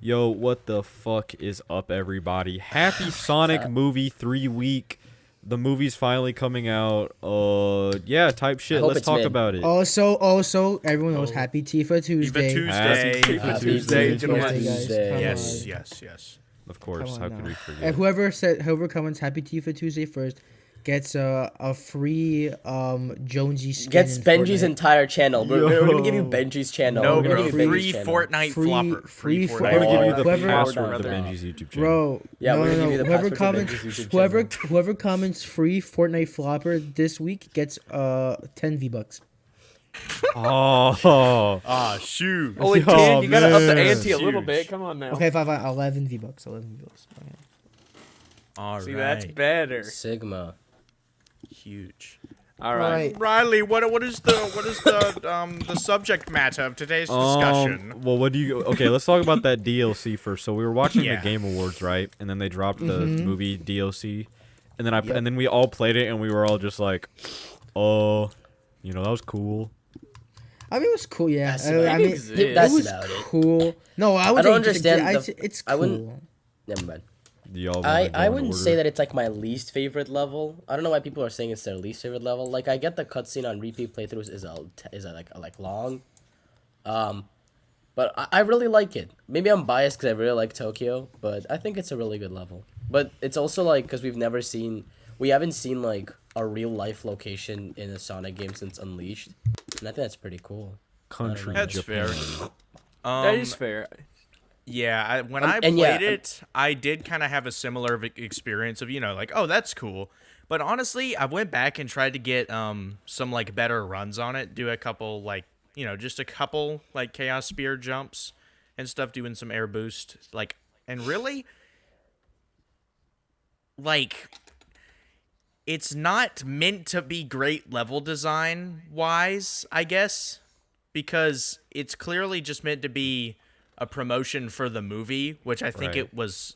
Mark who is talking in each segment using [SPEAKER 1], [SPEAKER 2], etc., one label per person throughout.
[SPEAKER 1] Yo, what the fuck is up, everybody? Happy Sonic movie 3-week. The movie's finally coming out. Yeah, type shit.
[SPEAKER 2] hope
[SPEAKER 1] Let's
[SPEAKER 2] it's
[SPEAKER 1] talk
[SPEAKER 2] mid.
[SPEAKER 1] about it.
[SPEAKER 3] Also, everyone knows Happy Tifa Tuesday.
[SPEAKER 4] Tuesday.
[SPEAKER 1] Happy
[SPEAKER 2] Happy
[SPEAKER 4] Tuesday,
[SPEAKER 3] Tuesday,
[SPEAKER 4] gentlemen.
[SPEAKER 3] guys.
[SPEAKER 2] Tuesday.
[SPEAKER 3] Come
[SPEAKER 4] Yes,
[SPEAKER 3] on.
[SPEAKER 4] yes.
[SPEAKER 1] Of course,
[SPEAKER 3] Come
[SPEAKER 1] how
[SPEAKER 3] on
[SPEAKER 1] could
[SPEAKER 3] now.
[SPEAKER 1] we forget?
[SPEAKER 3] And whoever comments Happy Tifa Tuesday first gets a free Jonesy skin.
[SPEAKER 2] Gets
[SPEAKER 3] in
[SPEAKER 2] Benji's
[SPEAKER 3] Fortnite.
[SPEAKER 2] entire channel. We're gonna give you
[SPEAKER 1] Yo.
[SPEAKER 2] Benji's channel.
[SPEAKER 4] No,
[SPEAKER 2] we're gonna
[SPEAKER 4] bro.
[SPEAKER 2] give you
[SPEAKER 4] Free
[SPEAKER 2] Benji's channel.
[SPEAKER 4] Fortnite
[SPEAKER 3] Free-
[SPEAKER 4] flopper.
[SPEAKER 3] free
[SPEAKER 1] We're
[SPEAKER 3] for-
[SPEAKER 1] gonna give you the
[SPEAKER 3] whoever-
[SPEAKER 1] password of the
[SPEAKER 2] Brother.
[SPEAKER 1] Benji's YouTube channel.
[SPEAKER 3] Bro,
[SPEAKER 2] Yeah,
[SPEAKER 3] no,
[SPEAKER 2] we're gonna
[SPEAKER 3] no,
[SPEAKER 2] give you
[SPEAKER 3] no.
[SPEAKER 2] the
[SPEAKER 3] Whoever
[SPEAKER 2] password to
[SPEAKER 3] comments,
[SPEAKER 2] Benji's YouTube
[SPEAKER 3] whoever comments free Fortnite flopper this week gets 10 V-Bucks.
[SPEAKER 1] Oh,
[SPEAKER 4] Ah, shoot.
[SPEAKER 5] Oh, it
[SPEAKER 1] Oh,
[SPEAKER 5] did. You gotta up the
[SPEAKER 1] man.
[SPEAKER 5] ante a little
[SPEAKER 4] Huge.
[SPEAKER 5] bit. Come on now.
[SPEAKER 3] Okay, fine. 11 V-Bucks. 11 V-Bucks. Okay.
[SPEAKER 4] All
[SPEAKER 5] See,
[SPEAKER 4] right.
[SPEAKER 5] that's better.
[SPEAKER 2] Sigma.
[SPEAKER 4] Huge.
[SPEAKER 5] All right.
[SPEAKER 4] Riley, what is the subject matter of today's discussion?
[SPEAKER 1] Well, what do you? Okay, let's talk about that DLC first. So we were watching
[SPEAKER 4] Yeah.
[SPEAKER 1] the Game Awards, right? And then they dropped the
[SPEAKER 3] Mm-hmm.
[SPEAKER 1] movie DLC, and then and then we all played it, and we were all just like, "Oh, that was cool."
[SPEAKER 3] I mean, it was cool. Yeah.
[SPEAKER 2] That's
[SPEAKER 3] I
[SPEAKER 2] about
[SPEAKER 3] mean,
[SPEAKER 5] it.
[SPEAKER 3] it
[SPEAKER 2] That's
[SPEAKER 3] was
[SPEAKER 2] about it.
[SPEAKER 3] cool. No, I would
[SPEAKER 2] don't
[SPEAKER 3] say
[SPEAKER 2] understand
[SPEAKER 3] it's
[SPEAKER 2] I wouldn't-
[SPEAKER 3] cool.
[SPEAKER 2] Never mind.
[SPEAKER 1] Do y'all wanna
[SPEAKER 2] I
[SPEAKER 1] go in
[SPEAKER 2] wouldn't
[SPEAKER 1] order?
[SPEAKER 2] say that it's like my least favorite level. I don't know why people are saying it's their least favorite level. Like I get the cutscene on repeat playthroughs is like long, but I really like it. Maybe I'm biased because I really like Tokyo, but I think it's a really good level. But it's also like because we haven't seen like a real life location in a Sonic game since Unleashed, and I think that's pretty cool.
[SPEAKER 1] Country
[SPEAKER 4] That's
[SPEAKER 1] Japan.
[SPEAKER 4] fair.
[SPEAKER 5] That is fair.
[SPEAKER 4] Yeah, when I
[SPEAKER 2] and
[SPEAKER 4] played
[SPEAKER 2] yeah,
[SPEAKER 4] it, I did kind of have a similar experience of, like, oh, that's cool. But honestly, I went back and tried to get some, like, better runs on it, do a couple, like, just a couple, like, Chaos Spear jumps and stuff, doing some air boost. Like, and really, like, it's not meant to be great level design-wise, I guess, because it's clearly just meant to be a promotion for the movie, which I think
[SPEAKER 1] Right.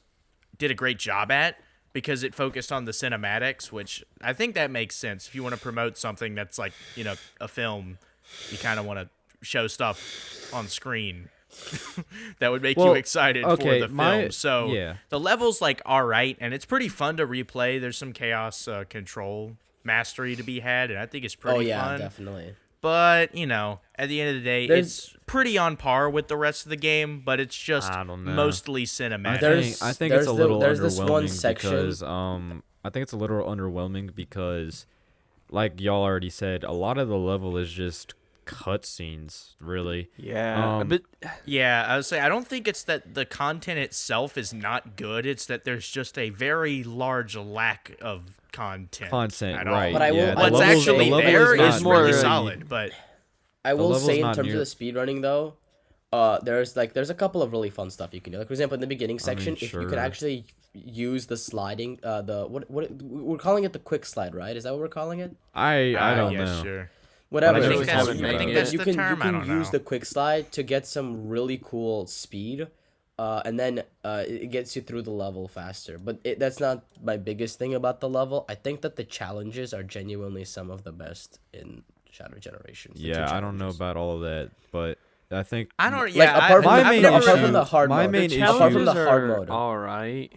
[SPEAKER 4] did a great job at because it focused on the cinematics, which I think that makes sense. If you want to promote something that's like, a film, you kind of want to show stuff on screen that would make you
[SPEAKER 1] Well,
[SPEAKER 4] excited
[SPEAKER 1] okay,
[SPEAKER 4] for the film. So
[SPEAKER 1] yeah.
[SPEAKER 4] the level's like all right, and it's pretty fun to replay. There's some chaos control mastery to be had, and I think it's pretty
[SPEAKER 2] Oh yeah,
[SPEAKER 4] fun.
[SPEAKER 2] definitely.
[SPEAKER 4] But, at the end of the day, it's pretty on par with the rest of the game, but it's just
[SPEAKER 1] I don't know.
[SPEAKER 4] mostly
[SPEAKER 1] I
[SPEAKER 4] cinematic.
[SPEAKER 1] think it's a little
[SPEAKER 2] there's this one
[SPEAKER 1] underwhelming
[SPEAKER 2] section-
[SPEAKER 1] because I think it's a little underwhelming because, like y'all already said, a lot of the level is just cutscenes, really.
[SPEAKER 5] Yeah.
[SPEAKER 1] Um,
[SPEAKER 5] but
[SPEAKER 4] Yeah, I would say I don't think it's that the content itself is not good. It's that there's just a very large lack of content. at all.
[SPEAKER 1] right?
[SPEAKER 2] But I will-
[SPEAKER 1] yeah,
[SPEAKER 2] I
[SPEAKER 4] What's
[SPEAKER 2] will say-
[SPEAKER 4] actually
[SPEAKER 2] the level
[SPEAKER 4] there
[SPEAKER 2] is
[SPEAKER 4] is
[SPEAKER 2] not
[SPEAKER 4] really
[SPEAKER 2] really-
[SPEAKER 4] solid, but
[SPEAKER 2] I will
[SPEAKER 1] level's
[SPEAKER 2] say in
[SPEAKER 1] not
[SPEAKER 2] terms
[SPEAKER 1] near-
[SPEAKER 2] of the speedrunning though, there's a couple of really fun stuff you can do. Like for example, in the beginning section, if you
[SPEAKER 1] sure.
[SPEAKER 2] can actually use the sliding, what we're calling it the quick slide, right? Is that what we're calling it?
[SPEAKER 1] I don't
[SPEAKER 4] yeah,
[SPEAKER 1] know.
[SPEAKER 4] sure.
[SPEAKER 2] Whatever.
[SPEAKER 1] I
[SPEAKER 2] it
[SPEAKER 1] think
[SPEAKER 2] is.
[SPEAKER 1] that's-
[SPEAKER 2] You
[SPEAKER 1] I think
[SPEAKER 2] can-
[SPEAKER 4] that's
[SPEAKER 2] you
[SPEAKER 4] the
[SPEAKER 2] can
[SPEAKER 4] term, I
[SPEAKER 2] you
[SPEAKER 4] don't
[SPEAKER 2] can use
[SPEAKER 4] know.
[SPEAKER 2] the quick slide to get some really cool speed, and then it gets you through the level faster. But that's not my biggest thing about the level. I think that the challenges are genuinely some of the best in Shadow Generations. the two
[SPEAKER 1] Yeah, I don't know
[SPEAKER 2] challenges.
[SPEAKER 1] about all of that, but I think
[SPEAKER 4] I don't.
[SPEAKER 2] Like
[SPEAKER 4] Yeah,
[SPEAKER 2] apart from,
[SPEAKER 1] My
[SPEAKER 2] the,
[SPEAKER 1] main
[SPEAKER 2] no, apart
[SPEAKER 1] issue-
[SPEAKER 2] from the hard
[SPEAKER 1] my
[SPEAKER 2] mode.
[SPEAKER 1] main
[SPEAKER 5] the
[SPEAKER 1] issue-
[SPEAKER 2] apart from
[SPEAKER 5] challenges
[SPEAKER 2] the hard
[SPEAKER 5] are
[SPEAKER 2] mode.
[SPEAKER 5] all right.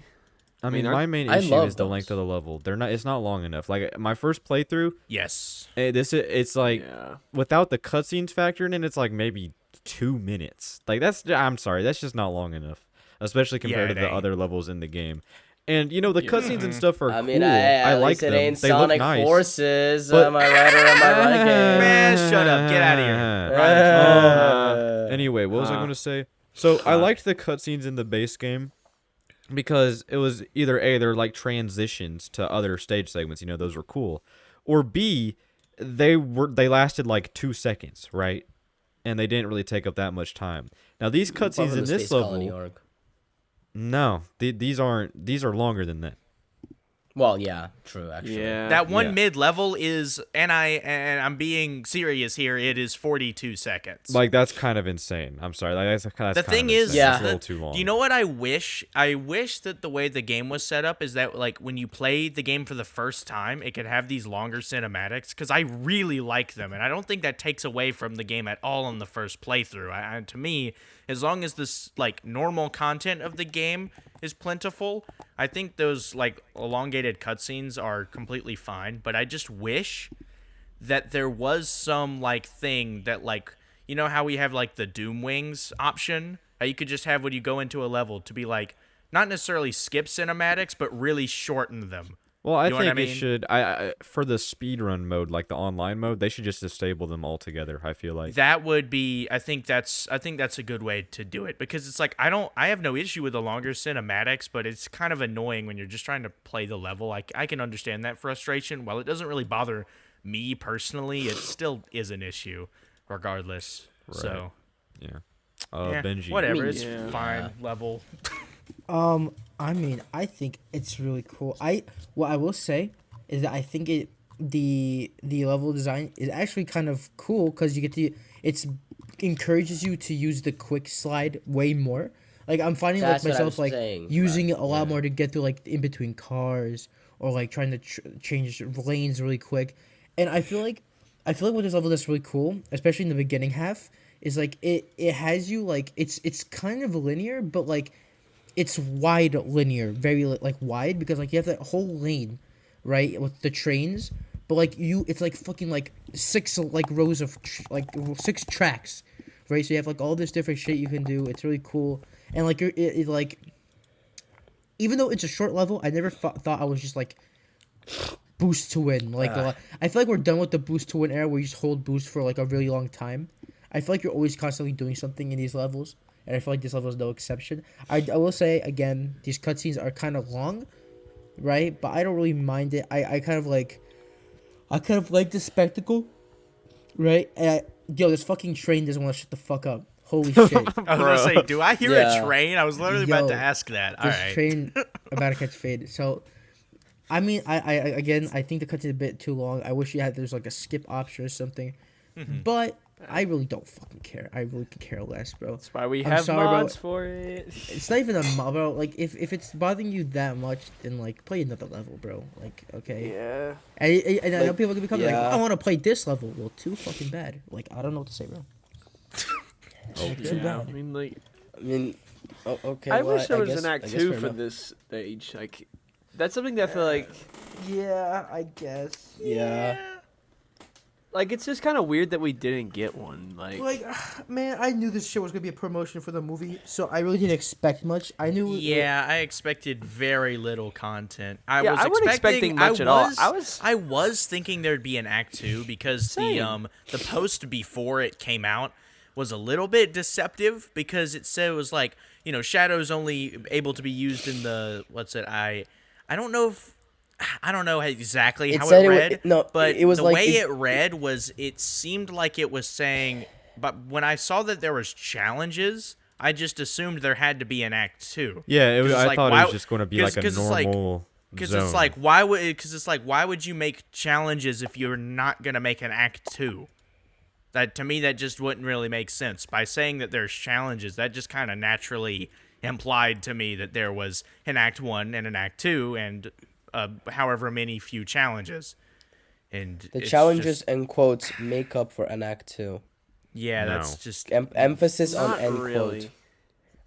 [SPEAKER 1] I mean,
[SPEAKER 5] mean,
[SPEAKER 1] my main
[SPEAKER 2] I
[SPEAKER 1] issue
[SPEAKER 2] love
[SPEAKER 1] is the length
[SPEAKER 2] those.
[SPEAKER 1] of the level. It's not long enough. Like my first playthrough,
[SPEAKER 4] yes.
[SPEAKER 1] it's like
[SPEAKER 5] Yeah.
[SPEAKER 1] without the cutscenes factored in, it's like maybe 2 minutes. Like I'm sorry, that's just not long enough, especially compared
[SPEAKER 4] Yeah,
[SPEAKER 1] to
[SPEAKER 4] it
[SPEAKER 1] the
[SPEAKER 4] ain't.
[SPEAKER 1] other levels in the game. And the cutscenes and stuff are
[SPEAKER 2] I
[SPEAKER 1] cool.
[SPEAKER 2] mean,
[SPEAKER 1] I
[SPEAKER 2] at
[SPEAKER 1] like
[SPEAKER 2] least
[SPEAKER 1] them.
[SPEAKER 2] it ain't
[SPEAKER 1] They
[SPEAKER 2] Sonic
[SPEAKER 1] look nice.
[SPEAKER 2] Forces.
[SPEAKER 1] But-
[SPEAKER 2] Am I right or am I right? Game?
[SPEAKER 4] Man, shut up. Get outta here.
[SPEAKER 1] Anyway, what was I going to say? So I liked the cutscenes in the base game because it was either A, they're like transitions to other stage segments, those were cool, or B, they lasted like 2 seconds, right? And they didn't really take up that much time. Now these
[SPEAKER 2] Apart
[SPEAKER 1] cutscenes
[SPEAKER 2] from
[SPEAKER 1] in
[SPEAKER 2] the
[SPEAKER 1] this
[SPEAKER 2] Space Colony
[SPEAKER 1] level,
[SPEAKER 2] arc.
[SPEAKER 1] no, these are longer than that.
[SPEAKER 2] Well, yeah, true, actually.
[SPEAKER 5] Yeah.
[SPEAKER 4] That one
[SPEAKER 1] Yeah.
[SPEAKER 4] mid level is, and I'm being serious here. It is 42 seconds.
[SPEAKER 1] Like that's kind of insane. I'm sorry. That's kind
[SPEAKER 4] The
[SPEAKER 1] of
[SPEAKER 4] thing
[SPEAKER 1] insane.
[SPEAKER 4] is,
[SPEAKER 2] Yeah.
[SPEAKER 1] It's a little too long.
[SPEAKER 4] do you know what I wish? I wish that the way the game was set up is that like when you play the game for the first time, it could have these longer cinematics because I really like them, and I don't think that takes away from the game at all in the first playthrough. To me, as long as this like normal content of the game is plentiful, I think those like elongated cutscenes are completely fine. But I just wish that there was some like thing that like, you know how we have like the Doom Wings option, how you could just have when you go into a level to be like not necessarily skip cinematics but really shorten them.
[SPEAKER 1] Well, I
[SPEAKER 4] You know what
[SPEAKER 1] think
[SPEAKER 4] I
[SPEAKER 1] it
[SPEAKER 4] mean?
[SPEAKER 1] should. I for the speedrun mode, like the online mode, they should just disable them altogether. I feel like.
[SPEAKER 4] That would be, I think that's a good way to do it, because it's like I have no issue with the longer cinematics, but it's kind of annoying when you're just trying to play the level. I can understand that frustration. While it doesn't really bother me personally, it still is an issue regardless. So
[SPEAKER 1] Yeah.
[SPEAKER 4] yeah,
[SPEAKER 1] Benji.
[SPEAKER 4] whatever,
[SPEAKER 2] I mean,
[SPEAKER 4] it's
[SPEAKER 5] yeah.
[SPEAKER 4] fine level.
[SPEAKER 3] I mean, I think it's really cool. What I will say is that I think the level design is actually kind of cool because you get to encourages you to use the quick slide way more. Like I'm finding
[SPEAKER 2] That's
[SPEAKER 3] like
[SPEAKER 2] what I
[SPEAKER 3] myself
[SPEAKER 2] was
[SPEAKER 3] like
[SPEAKER 2] saying,
[SPEAKER 3] using
[SPEAKER 2] right,
[SPEAKER 3] it a lot
[SPEAKER 2] yeah.
[SPEAKER 3] more to get through like in between cars or like trying to change lanes really quick. And I feel like with this level that's really cool, especially in the beginning half, is like it has you like it's kind of linear, but like it's wide linear, very like wide because like you have that whole lane, right, with the trains, but like it's like fucking like six like rows of like 6 tracks, right? So you have like all this different shit you can do. It's really cool, and like it like, even though it's a short level, I never thought I was just like boost to win. Like I feel like we're done with the boost to win era where you just hold boost for like a really long time. I feel like you're always constantly doing something in these levels, and I feel like this level is no exception. I will say again, these cutscenes are kind of long, right? But I don't really mind it. I kind of like the spectacle, right? Yo, this fucking train doesn't want to shut the fuck up. Holy shit!
[SPEAKER 4] I was gonna say, do I hear
[SPEAKER 2] Yeah.
[SPEAKER 4] a train? I was literally about to
[SPEAKER 3] Yo,
[SPEAKER 4] ask that. All
[SPEAKER 3] This
[SPEAKER 4] right.
[SPEAKER 3] train about to catch fade. So, I mean, I think the cutscene's a bit too long. I wish there's like a skip option or something, but I really don't fucking care. I really could care less, bro.
[SPEAKER 5] That's why we
[SPEAKER 3] I'm
[SPEAKER 5] have
[SPEAKER 3] sorry, bro.
[SPEAKER 5] mods for it.
[SPEAKER 3] It's not even a mod, bro. Like, if it's bothering you that much, then like play another level, bro. Like, okay.
[SPEAKER 5] Yeah.
[SPEAKER 3] And I know people can become like,
[SPEAKER 2] yeah.
[SPEAKER 3] I want to play this level. Well, too fucking bad. Like, I don't know what to say, bro. Too
[SPEAKER 5] Yeah.
[SPEAKER 3] bad.
[SPEAKER 5] I mean, like,
[SPEAKER 2] I mean, okay.
[SPEAKER 5] I
[SPEAKER 2] well,
[SPEAKER 5] wish there was
[SPEAKER 2] guess-
[SPEAKER 5] an act
[SPEAKER 2] I guess
[SPEAKER 5] 2
[SPEAKER 2] fair
[SPEAKER 5] for
[SPEAKER 2] enough.
[SPEAKER 5] this stage. Like, that's something that I feel like,
[SPEAKER 3] Yeah, I guess.
[SPEAKER 2] Yeah.
[SPEAKER 5] like it's just kind of weird that we didn't get one. Like,
[SPEAKER 3] Man, I knew this shit was gonna be a promotion for the movie, so I really didn't expect much. I knew.
[SPEAKER 4] Yeah, I expected very little content.
[SPEAKER 5] I wasn't expecting much at all.
[SPEAKER 4] I was thinking there'd be an act 2 because
[SPEAKER 5] Same.
[SPEAKER 4] the post before it came out was a little bit deceptive because it said it was like, you know, Shadow's only able to be used in the I don't know exactly
[SPEAKER 2] It
[SPEAKER 4] how
[SPEAKER 2] said
[SPEAKER 4] it
[SPEAKER 2] it wa-
[SPEAKER 4] read,
[SPEAKER 2] no,
[SPEAKER 4] but
[SPEAKER 2] it was
[SPEAKER 4] the
[SPEAKER 2] like
[SPEAKER 4] way
[SPEAKER 2] it-
[SPEAKER 4] it read was it seemed like it was saying, but when I saw that there was challenges, I just assumed there had to be an act 2.
[SPEAKER 1] Yeah, I
[SPEAKER 4] like,
[SPEAKER 1] thought
[SPEAKER 4] why-
[SPEAKER 1] it was just going to be like a
[SPEAKER 4] it's like-
[SPEAKER 1] normal
[SPEAKER 4] Because
[SPEAKER 1] zone.
[SPEAKER 4] it's like why would you make challenges if you're not gonna make an act 2? That to me that just wouldn't really make sense. By saying that there's challenges, that just kind of naturally implied to me that there was an act 1 and an act 2 and however many few challenges. And
[SPEAKER 2] The
[SPEAKER 4] it's
[SPEAKER 2] challenges
[SPEAKER 4] just-
[SPEAKER 2] end quotes make up for an act 2.
[SPEAKER 4] yeah,
[SPEAKER 1] No.
[SPEAKER 4] that's just
[SPEAKER 2] Emphasis on
[SPEAKER 5] not
[SPEAKER 2] end
[SPEAKER 5] really.
[SPEAKER 2] quote.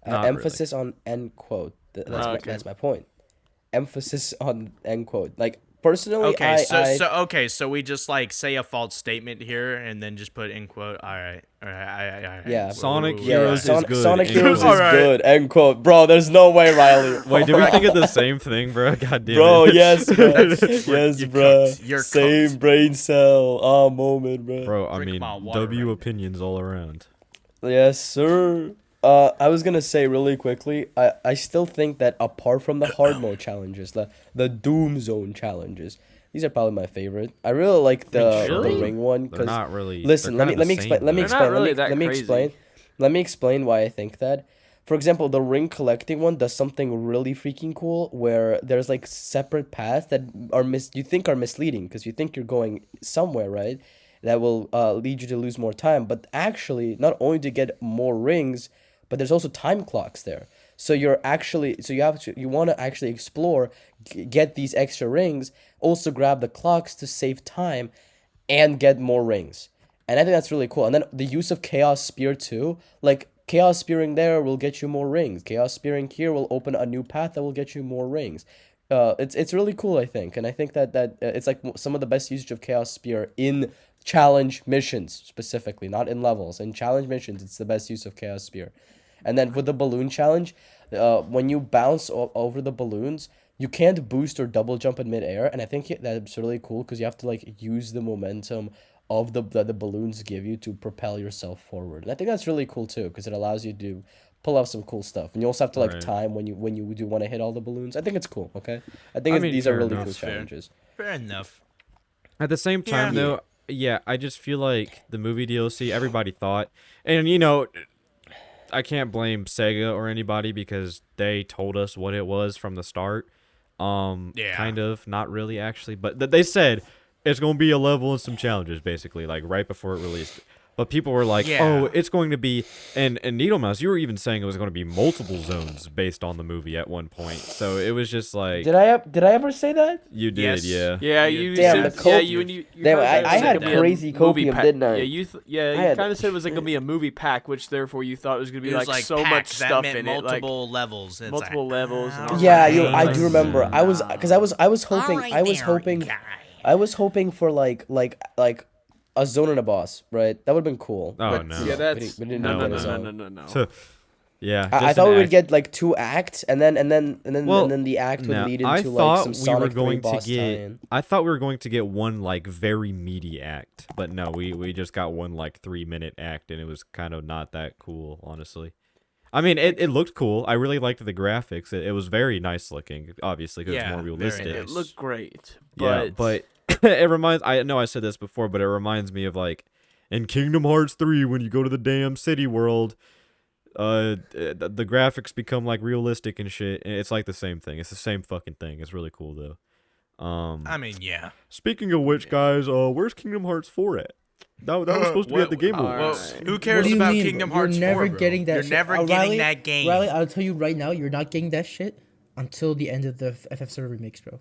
[SPEAKER 1] Not
[SPEAKER 2] Emphasis on end quote. That's my point. Emphasis on end quote. Like personally,
[SPEAKER 4] okay.
[SPEAKER 2] I
[SPEAKER 4] So we just like say a false statement here and then just put end quote. All right.
[SPEAKER 2] Yeah.
[SPEAKER 1] Sonic
[SPEAKER 4] Whoa.
[SPEAKER 1] Heroes is good.
[SPEAKER 2] Sonic
[SPEAKER 1] end
[SPEAKER 2] Heroes is
[SPEAKER 1] quote.
[SPEAKER 4] Alright.
[SPEAKER 2] good. End quote. Bro, there's no way, Riley.
[SPEAKER 1] Wait, did we think of the same thing, bro? God damn
[SPEAKER 2] Bro,
[SPEAKER 1] it.
[SPEAKER 2] yes, bro. yes,
[SPEAKER 4] You're
[SPEAKER 2] bro.
[SPEAKER 4] cooked. You're
[SPEAKER 2] Same
[SPEAKER 4] cooked.
[SPEAKER 2] brain cell. Moment, bro.
[SPEAKER 1] Bro, I
[SPEAKER 4] Drink
[SPEAKER 1] mean,
[SPEAKER 4] my water,
[SPEAKER 1] W
[SPEAKER 4] man.
[SPEAKER 1] opinions all around.
[SPEAKER 2] Yes, sir. I was gonna say really quickly, I still think that apart from the hard mode challenges, the Doom Zone challenges, these are probably my favorite. I really like the
[SPEAKER 5] Really?
[SPEAKER 2] ring one
[SPEAKER 1] They're
[SPEAKER 2] because
[SPEAKER 1] not really.
[SPEAKER 2] listen,
[SPEAKER 1] they're
[SPEAKER 2] let me
[SPEAKER 1] kinda the
[SPEAKER 2] explain.
[SPEAKER 1] same,
[SPEAKER 2] Let me
[SPEAKER 1] though.
[SPEAKER 5] They're not
[SPEAKER 2] explain.
[SPEAKER 5] really
[SPEAKER 2] Let
[SPEAKER 5] that
[SPEAKER 2] me
[SPEAKER 5] crazy.
[SPEAKER 2] explain. Let me explain why I think that. For example, the ring collecting one does something really freaking cool where there's like separate paths that you think are misleading because you think you're going somewhere, right? That will lead you to lose more time. But actually, not only to get more rings, but there's also time clocks there. So you want to actually explore, get these extra rings, also grab the clocks to save time, and get more rings. And I think that's really cool. And then the use of Chaos Spear too, like Chaos Spearing there will get you more rings. Chaos Spearing here will open a new path that will get you more rings. It's really cool, I think, and I think that it's like some of the best usage of Chaos Spear in challenge missions specifically, not in levels. In challenge missions, it's the best use of Chaos Spear. And then with the balloon challenge, when you bounce over the balloons, you can't boost or double jump in midair, and I think that's really cool because you have to like use the momentum of the balloons give you to propel yourself forward. And I think that's really cool too because it allows you to pull off some cool stuff. And you also have to like time when you do want to hit all the balloons. I think it's cool. Okay, I think these are really cool challenges.
[SPEAKER 4] Fair enough.
[SPEAKER 1] At the same time, though, yeah, I just feel like the movie DLC, everybody thought, and you know, I can't blame Sega or anybody because they told us what it was from the start. Kind of, not really actually, but they said it's going to be a level and some challenges basically, like right before it released. But people were like, oh, it's going to be, and Needle Mouse, you were even saying it was going to be multiple zones based on the movie at one point. So it was just like,
[SPEAKER 2] did I ever say that?
[SPEAKER 1] You did,
[SPEAKER 2] yes.
[SPEAKER 5] Yeah, you
[SPEAKER 2] damn,
[SPEAKER 5] said, you
[SPEAKER 2] damn, I had crazy copium, didn't I?
[SPEAKER 5] Yeah, you kind of said it was like going to be a movie pack, which therefore you thought it was going to be like so much stuff in it, like
[SPEAKER 4] multiple levels. It's
[SPEAKER 5] multiple levels.
[SPEAKER 2] Yeah, I do remember. I was hoping for like a zone and a boss, right? That would have been cool.
[SPEAKER 1] Oh no.
[SPEAKER 5] Yeah, that's
[SPEAKER 2] we didn't get a zone.
[SPEAKER 5] No.
[SPEAKER 1] Yeah,
[SPEAKER 2] I thought we would get like 2 acts, and then the act would lead into like some Sonic 3 boss tie-in.
[SPEAKER 1] I thought we were going to get one like very meaty act, but no, we just got one like 3-minute act, and it was kind of not that cool, honestly. I mean, it looked cool. I really liked the graphics. It was very nice looking, obviously, because it's more realistic.
[SPEAKER 5] Nice. It looked great.
[SPEAKER 1] But it reminds. I know I said this before, but it reminds me of like in Kingdom Hearts 3 when you go to the damn city world. The graphics become like realistic and shit. It's like the same thing. It's the same fucking thing. It's really cool though.
[SPEAKER 4] I mean, yeah.
[SPEAKER 1] Speaking of which, guys, where's Kingdom Hearts 4 at? That was supposed to be at the Game Awards.
[SPEAKER 4] Well, who cares about Kingdom Hearts 4,
[SPEAKER 3] You're never
[SPEAKER 4] bro?
[SPEAKER 3] getting that.
[SPEAKER 4] You're never
[SPEAKER 3] Riley,
[SPEAKER 4] getting that game.
[SPEAKER 3] Riley, I'll tell you right now, you're not getting that shit until the end of the FF7 remakes, bro.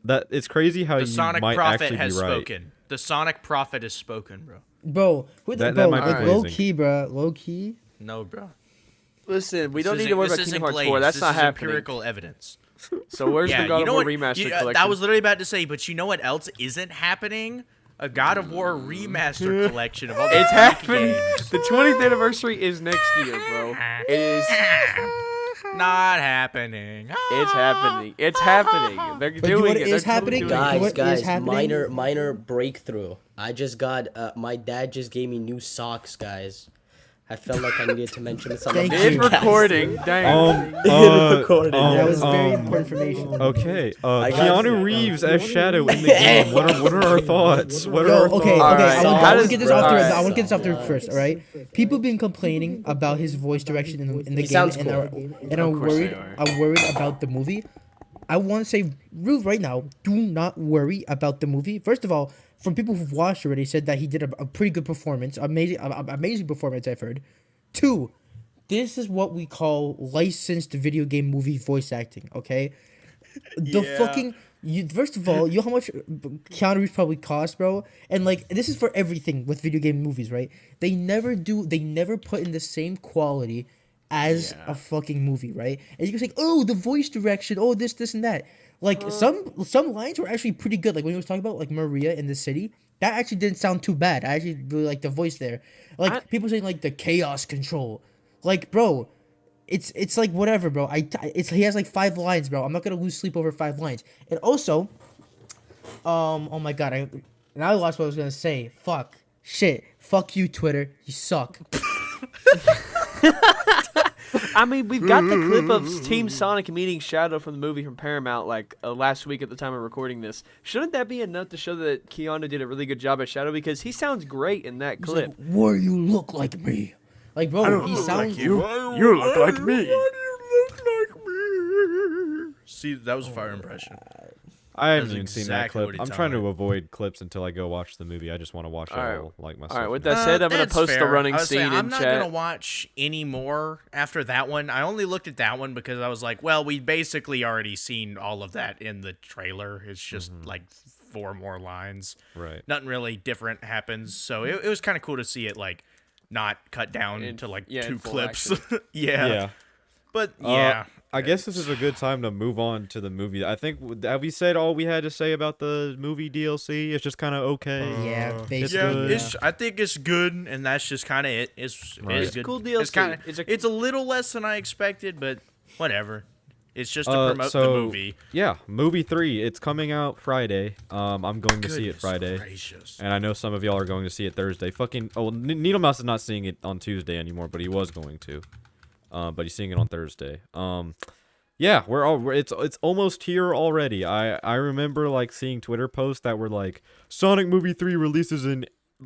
[SPEAKER 1] That it's crazy how
[SPEAKER 4] the
[SPEAKER 1] you
[SPEAKER 4] Sonic
[SPEAKER 1] might
[SPEAKER 4] Prophet
[SPEAKER 1] actually
[SPEAKER 4] has
[SPEAKER 1] be right.
[SPEAKER 4] spoken. The Sonic Prophet has spoken, bro.
[SPEAKER 3] Bro,
[SPEAKER 1] that might be
[SPEAKER 3] low
[SPEAKER 1] glazing.
[SPEAKER 3] key, bro, low key.
[SPEAKER 4] No, bro.
[SPEAKER 5] Listen, we don't need to worry about Kingdom Hearts 4. That's not happening.
[SPEAKER 4] Empirical evidence.
[SPEAKER 5] So where's the God of War
[SPEAKER 4] remaster
[SPEAKER 5] collection?
[SPEAKER 4] I was literally about to say, but you know what else isn't happening? A God of War remaster collection of all the
[SPEAKER 5] It's happening.
[SPEAKER 4] games.
[SPEAKER 5] The 20th anniversary is next year, bro. It is
[SPEAKER 4] not happening.
[SPEAKER 5] It's happening. It's happening. They're
[SPEAKER 3] But
[SPEAKER 5] doing
[SPEAKER 3] what
[SPEAKER 5] it.
[SPEAKER 3] is
[SPEAKER 5] They're
[SPEAKER 3] happening?
[SPEAKER 5] totally doing it.
[SPEAKER 3] What is
[SPEAKER 2] Guys,
[SPEAKER 3] happening?
[SPEAKER 2] minor breakthrough. I just got my dad just gave me new socks, guys. I felt like I needed to mention this on the
[SPEAKER 3] Thank
[SPEAKER 5] It's
[SPEAKER 3] you.
[SPEAKER 5] recording. Dang.
[SPEAKER 3] That was very important information.
[SPEAKER 1] Okay,
[SPEAKER 2] got
[SPEAKER 1] Keanu
[SPEAKER 2] you.
[SPEAKER 1] Reeves as Shadow in the game. What are our thoughts? What are
[SPEAKER 3] Yo,
[SPEAKER 1] our
[SPEAKER 3] okay,
[SPEAKER 1] thoughts?
[SPEAKER 3] okay. I want to get this off the.
[SPEAKER 5] Alright.
[SPEAKER 3] I want to get this off the first. All right. People been complaining about his voice direction in the game,
[SPEAKER 2] sounds
[SPEAKER 3] and
[SPEAKER 2] cool.
[SPEAKER 3] I'm
[SPEAKER 5] course
[SPEAKER 3] worried.
[SPEAKER 5] they are.
[SPEAKER 3] I'm worried about the movie. I want to say real right now. Do not worry about the movie. First of all, from people who've watched already, said that he did a pretty good performance. Amazing performance. I've heard. 2, this is what we call licensed video game movie voice acting, okay? First of all, you know how much Keanu Reeves probably cost, bro? And like, this is for everything with video game movies, right? They never put in the same quality as a fucking movie, right? And you can say, oh, the voice direction, oh, this and that. Like, some lines were actually pretty good. Like, when he was talking about, like, Maria in the city, that actually didn't sound too bad. I actually really like the voice there. Like, people saying, like, the chaos control. Like, bro, it's like, whatever, bro. He has, like, 5 lines, bro. I'm not gonna lose sleep over 5 lines. And also, oh my god, now I lost what I was gonna say. Fuck you, Twitter. You suck.
[SPEAKER 5] I mean, we've got the clip of Team Sonic meeting Shadow from the movie from Paramount, like, last week at the time of recording this. Shouldn't that be enough to show that Keanu did a really good job at Shadow? Because he sounds great in that clip.
[SPEAKER 3] Like, where you look like me. Like, bro, he sounds.
[SPEAKER 5] You look like me.
[SPEAKER 4] See, that was a fire impression.
[SPEAKER 1] I haven't
[SPEAKER 4] That's
[SPEAKER 1] even seen that
[SPEAKER 4] exactly
[SPEAKER 1] clip.
[SPEAKER 4] what he
[SPEAKER 1] I'm trying
[SPEAKER 4] told
[SPEAKER 1] to
[SPEAKER 4] me.
[SPEAKER 1] avoid clips until I go watch the movie. I just want to watch it
[SPEAKER 5] Alright.
[SPEAKER 1] all like myself.
[SPEAKER 5] All right, with
[SPEAKER 1] now.
[SPEAKER 5] that said, I'm gonna
[SPEAKER 4] That's
[SPEAKER 5] post the
[SPEAKER 4] fair.
[SPEAKER 5] running
[SPEAKER 4] I was
[SPEAKER 5] scene
[SPEAKER 4] saying,
[SPEAKER 5] in
[SPEAKER 4] I'm not
[SPEAKER 5] chat.
[SPEAKER 4] gonna watch any more after that one. I only looked at that one because I was like, well, we basically already seen all of that in the trailer. It's just like 4 more lines.
[SPEAKER 1] Right.
[SPEAKER 4] Nothing really different happens. So it was kind of cool to see it like not cut down to like
[SPEAKER 5] in
[SPEAKER 4] 2
[SPEAKER 5] full
[SPEAKER 4] clips.
[SPEAKER 5] action.
[SPEAKER 1] Yeah.
[SPEAKER 4] But yeah.
[SPEAKER 1] I guess this is a good time to move on to the movie. I think have we said all we had to say about the movie DLC? It's just kind of okay.
[SPEAKER 3] Yeah,
[SPEAKER 4] Yeah,
[SPEAKER 3] basically.
[SPEAKER 4] I think it's good, and that's just kind of it. It's
[SPEAKER 1] Right.
[SPEAKER 4] it's
[SPEAKER 1] It's
[SPEAKER 4] good.
[SPEAKER 5] cool
[SPEAKER 4] It's
[SPEAKER 5] DLC.
[SPEAKER 4] kind
[SPEAKER 5] It's
[SPEAKER 4] of
[SPEAKER 5] a-
[SPEAKER 4] it's a little less than I expected, but whatever. It's just to promote the
[SPEAKER 1] so,
[SPEAKER 4] movie.
[SPEAKER 1] Yeah, movie 3. It's coming out Friday. I'm going to see it
[SPEAKER 4] Goodness
[SPEAKER 1] Friday.
[SPEAKER 4] gracious.
[SPEAKER 1] And I know some of y'all are going to see it Thursday. Needle Mouse is not seeing it on Tuesday anymore, but he was going to. But he's seeing it on Thursday. Yeah, it's almost here already. I remember like seeing Twitter posts that were like Sonic Movie 3 releases in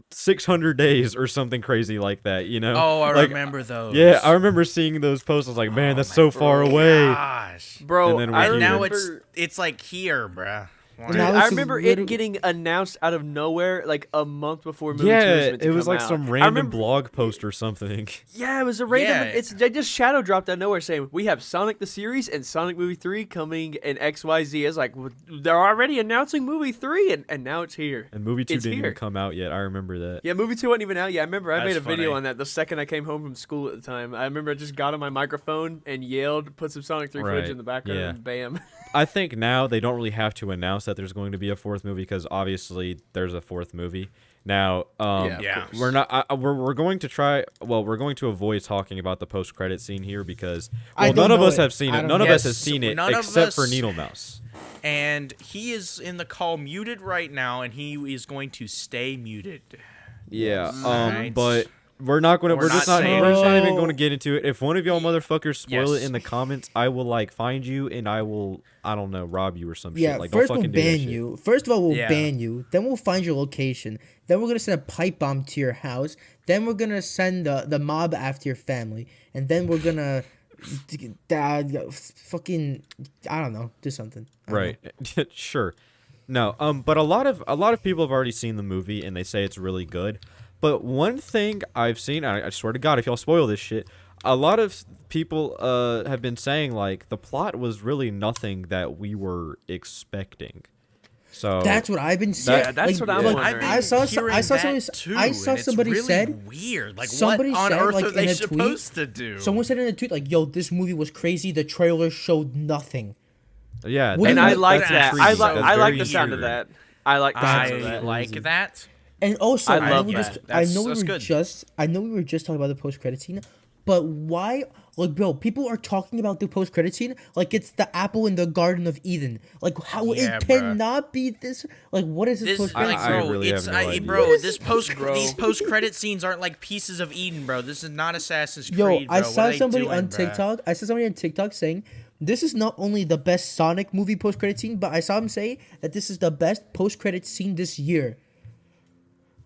[SPEAKER 1] 600 days or something crazy like that, you know?
[SPEAKER 4] Oh, I
[SPEAKER 1] Like,
[SPEAKER 4] remember those.
[SPEAKER 1] Yeah, I remember seeing those posts. I was like, man, that's so far away.
[SPEAKER 4] Gosh.
[SPEAKER 5] Bro,
[SPEAKER 1] And then
[SPEAKER 5] I
[SPEAKER 1] we're
[SPEAKER 4] And
[SPEAKER 1] here.
[SPEAKER 4] now
[SPEAKER 5] remember,
[SPEAKER 4] it's like here, bruh.
[SPEAKER 5] dude,
[SPEAKER 3] Now
[SPEAKER 5] I
[SPEAKER 3] it's
[SPEAKER 5] remember
[SPEAKER 3] literally-
[SPEAKER 5] it getting announced out of nowhere like a month before movie 2
[SPEAKER 1] Yeah,
[SPEAKER 5] was meant to
[SPEAKER 1] it was
[SPEAKER 5] come
[SPEAKER 1] like
[SPEAKER 5] out.
[SPEAKER 1] some
[SPEAKER 5] I
[SPEAKER 1] random
[SPEAKER 5] remember-
[SPEAKER 1] blog post or something.
[SPEAKER 5] Yeah, it was a random.
[SPEAKER 4] Yeah.
[SPEAKER 5] They just shadow dropped out of nowhere saying we have Sonic the series and Sonic Movie 3 coming in XYZ. It's like they're already announcing Movie 3 and now it's here.
[SPEAKER 1] And movie 2
[SPEAKER 5] It's
[SPEAKER 1] didn't
[SPEAKER 5] here.
[SPEAKER 1] even come out yet. I remember that.
[SPEAKER 5] Yeah, Movie 2 wasn't even out yet. I remember I made a
[SPEAKER 4] That's
[SPEAKER 5] video
[SPEAKER 4] funny.
[SPEAKER 5] on that the second I came home from school at the time. I remember I just got on my microphone and yelled, put some Sonic 3 footage
[SPEAKER 1] Right,
[SPEAKER 5] in the background,
[SPEAKER 1] yeah.
[SPEAKER 5] and bam.
[SPEAKER 1] I think now they don't really have to announce that there's going to be a 4th movie because obviously there's a 4th movie. Now,
[SPEAKER 4] Yeah.
[SPEAKER 1] we're not. We're going to try. Well, we're going to avoid talking about the post-credit scene here because
[SPEAKER 3] I
[SPEAKER 1] well,
[SPEAKER 3] don't
[SPEAKER 1] none of
[SPEAKER 3] know
[SPEAKER 1] us
[SPEAKER 3] it.
[SPEAKER 1] have seen
[SPEAKER 3] I
[SPEAKER 1] it.
[SPEAKER 3] don't
[SPEAKER 1] None of
[SPEAKER 3] know.
[SPEAKER 1] us has
[SPEAKER 4] Yes,
[SPEAKER 1] seen it
[SPEAKER 4] none of
[SPEAKER 1] except for
[SPEAKER 4] us-
[SPEAKER 1] Needle Mouse.
[SPEAKER 4] And he is in the call muted right now, and he is going to stay muted.
[SPEAKER 1] Yeah.
[SPEAKER 4] Right.
[SPEAKER 1] But we're not going to.
[SPEAKER 4] We're
[SPEAKER 1] We're just
[SPEAKER 4] not
[SPEAKER 1] not.
[SPEAKER 4] saying
[SPEAKER 1] We're just not even
[SPEAKER 3] anything.
[SPEAKER 1] going to get into it. If one of y'all motherfuckers spoil
[SPEAKER 4] Yes.
[SPEAKER 1] it in the comments, I will like find you and I will. I don't know, rob you or some
[SPEAKER 3] Yeah,
[SPEAKER 1] shit. Like,
[SPEAKER 3] first
[SPEAKER 1] don't
[SPEAKER 3] we'll
[SPEAKER 1] fucking do that
[SPEAKER 3] ban
[SPEAKER 1] shit.
[SPEAKER 3] you. First of all, we'll
[SPEAKER 4] Yeah.
[SPEAKER 3] ban you. Then we'll find your location. Then we're gonna send a pipe bomb to your house. Then we're gonna send the mob after your family. And then we're gonna fucking I don't know, do something. I don't know.
[SPEAKER 1] Right. Sure. No. But a lot of people have already seen the movie and they say it's really good. But one thing I've seen, I swear to God, if y'all spoil this shit, a lot of people have been saying like the plot was really nothing that we were expecting. So
[SPEAKER 3] That's what I've been saying.
[SPEAKER 5] Yeah, that's what I'm
[SPEAKER 3] look,
[SPEAKER 5] wondering.
[SPEAKER 3] I saw
[SPEAKER 4] hearing
[SPEAKER 3] I saw
[SPEAKER 4] that
[SPEAKER 3] somebody
[SPEAKER 4] too,
[SPEAKER 3] I saw
[SPEAKER 4] and it's
[SPEAKER 3] somebody
[SPEAKER 4] really
[SPEAKER 3] said
[SPEAKER 4] weird. Like,
[SPEAKER 3] somebody
[SPEAKER 4] what on
[SPEAKER 3] said,
[SPEAKER 4] earth
[SPEAKER 3] like,
[SPEAKER 4] are they
[SPEAKER 3] in a tweet-
[SPEAKER 4] supposed to do?
[SPEAKER 3] someone said in a tweet like, "Yo, this movie was crazy. The trailer showed nothing."
[SPEAKER 1] yeah,
[SPEAKER 3] What
[SPEAKER 5] And
[SPEAKER 3] do you
[SPEAKER 5] I
[SPEAKER 3] think?
[SPEAKER 5] like
[SPEAKER 4] That's
[SPEAKER 5] that.
[SPEAKER 4] intriguing.
[SPEAKER 5] I
[SPEAKER 4] That's
[SPEAKER 5] like
[SPEAKER 1] very
[SPEAKER 5] the sound of
[SPEAKER 1] intriguing.
[SPEAKER 5] that. I like the sound of
[SPEAKER 4] I
[SPEAKER 5] that.
[SPEAKER 4] like that.
[SPEAKER 3] And also,
[SPEAKER 5] I
[SPEAKER 3] I, know
[SPEAKER 5] love
[SPEAKER 3] we
[SPEAKER 5] that.
[SPEAKER 3] just I
[SPEAKER 4] That's-
[SPEAKER 3] know we
[SPEAKER 4] that's
[SPEAKER 3] were
[SPEAKER 4] good.
[SPEAKER 3] just I know we were just talking about the post credit scene, but why? Like, bro, people are talking about the post credit scene like it's the apple in the Garden of Eden. Like, how
[SPEAKER 4] Yeah,
[SPEAKER 3] it
[SPEAKER 4] bruh.
[SPEAKER 3] cannot be this. Like, what is this
[SPEAKER 4] This,
[SPEAKER 3] post
[SPEAKER 4] like,
[SPEAKER 3] credit
[SPEAKER 1] I
[SPEAKER 3] scene?
[SPEAKER 4] bro,
[SPEAKER 1] really
[SPEAKER 4] it's
[SPEAKER 1] have no idea.
[SPEAKER 4] bro.
[SPEAKER 3] What is
[SPEAKER 4] This
[SPEAKER 3] this,
[SPEAKER 4] these post credit scenes aren't like pieces of Eden, bro. This is not Assassin's
[SPEAKER 3] Yo,
[SPEAKER 4] Creed, bro.
[SPEAKER 3] I
[SPEAKER 4] What
[SPEAKER 3] saw
[SPEAKER 4] are they
[SPEAKER 3] somebody
[SPEAKER 4] doing,
[SPEAKER 3] on
[SPEAKER 4] bruh?
[SPEAKER 3] TikTok. I saw somebody on TikTok saying this is not only the best Sonic movie post credit scene, but I saw him say that this is the best post credit scene this year.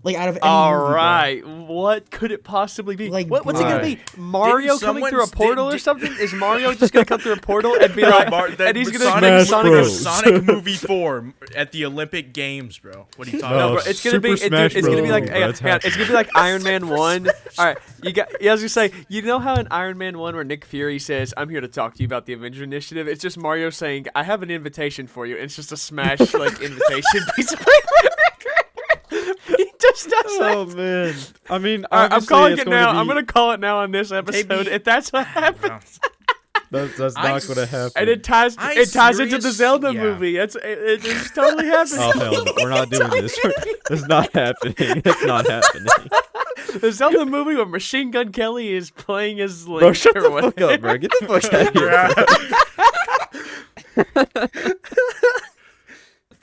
[SPEAKER 3] Like out of any
[SPEAKER 5] All
[SPEAKER 3] movie, bro.
[SPEAKER 5] right, what could it possibly be?
[SPEAKER 3] Like,
[SPEAKER 5] What's it gonna
[SPEAKER 1] bro.
[SPEAKER 5] be? Mario
[SPEAKER 4] Didn't
[SPEAKER 5] coming through a
[SPEAKER 4] someone-
[SPEAKER 5] portal or
[SPEAKER 4] did-
[SPEAKER 5] something? Is Mario just gonna come through a portal and be
[SPEAKER 4] Bro,
[SPEAKER 5] like,
[SPEAKER 4] that
[SPEAKER 5] and he's gonna
[SPEAKER 4] Sonic,
[SPEAKER 5] make
[SPEAKER 1] Smash
[SPEAKER 5] Sonic
[SPEAKER 1] Bros.
[SPEAKER 4] Sonic movie 4 at the Olympic Games, bro. What are you talking
[SPEAKER 1] No,
[SPEAKER 5] No,
[SPEAKER 4] about?
[SPEAKER 5] bro, it's gonna be
[SPEAKER 1] Super Smash
[SPEAKER 5] it's gonna be
[SPEAKER 1] Bros.
[SPEAKER 5] like
[SPEAKER 1] Bro, that's
[SPEAKER 5] hang on, it's gonna be like Iron Man 1. All right, you got. Yeah, I was gonna say, you know how in Iron Man 1 where Nick Fury says, "I'm here to talk to you about the Avenger Initiative." It's just Mario saying, "I have an invitation for you." And it's just a Smash like invitation piece of paper. He just does that.
[SPEAKER 1] Oh man. I mean,
[SPEAKER 5] All right, I'm
[SPEAKER 1] obviously
[SPEAKER 5] calling
[SPEAKER 1] it's
[SPEAKER 5] it
[SPEAKER 1] going
[SPEAKER 5] now.
[SPEAKER 1] to
[SPEAKER 5] I'm
[SPEAKER 1] be-
[SPEAKER 5] gonna call it now on this episode.
[SPEAKER 4] Maybe-
[SPEAKER 5] If that's what happens,
[SPEAKER 1] That's
[SPEAKER 4] I
[SPEAKER 1] not going to
[SPEAKER 4] s-
[SPEAKER 1] happen.
[SPEAKER 5] and it ties into the
[SPEAKER 4] serious?
[SPEAKER 5] Zelda
[SPEAKER 4] Yeah.
[SPEAKER 5] movie. It's totally happening.
[SPEAKER 1] Oh hell no! We're not doing this. It's not happening. It's not happening.
[SPEAKER 5] The Zelda movie where Machine Gun Kelly is playing as Link
[SPEAKER 1] Bro, shut
[SPEAKER 5] or
[SPEAKER 1] the fuck
[SPEAKER 5] whatever.
[SPEAKER 1] up, bro. Get the fuck out of here.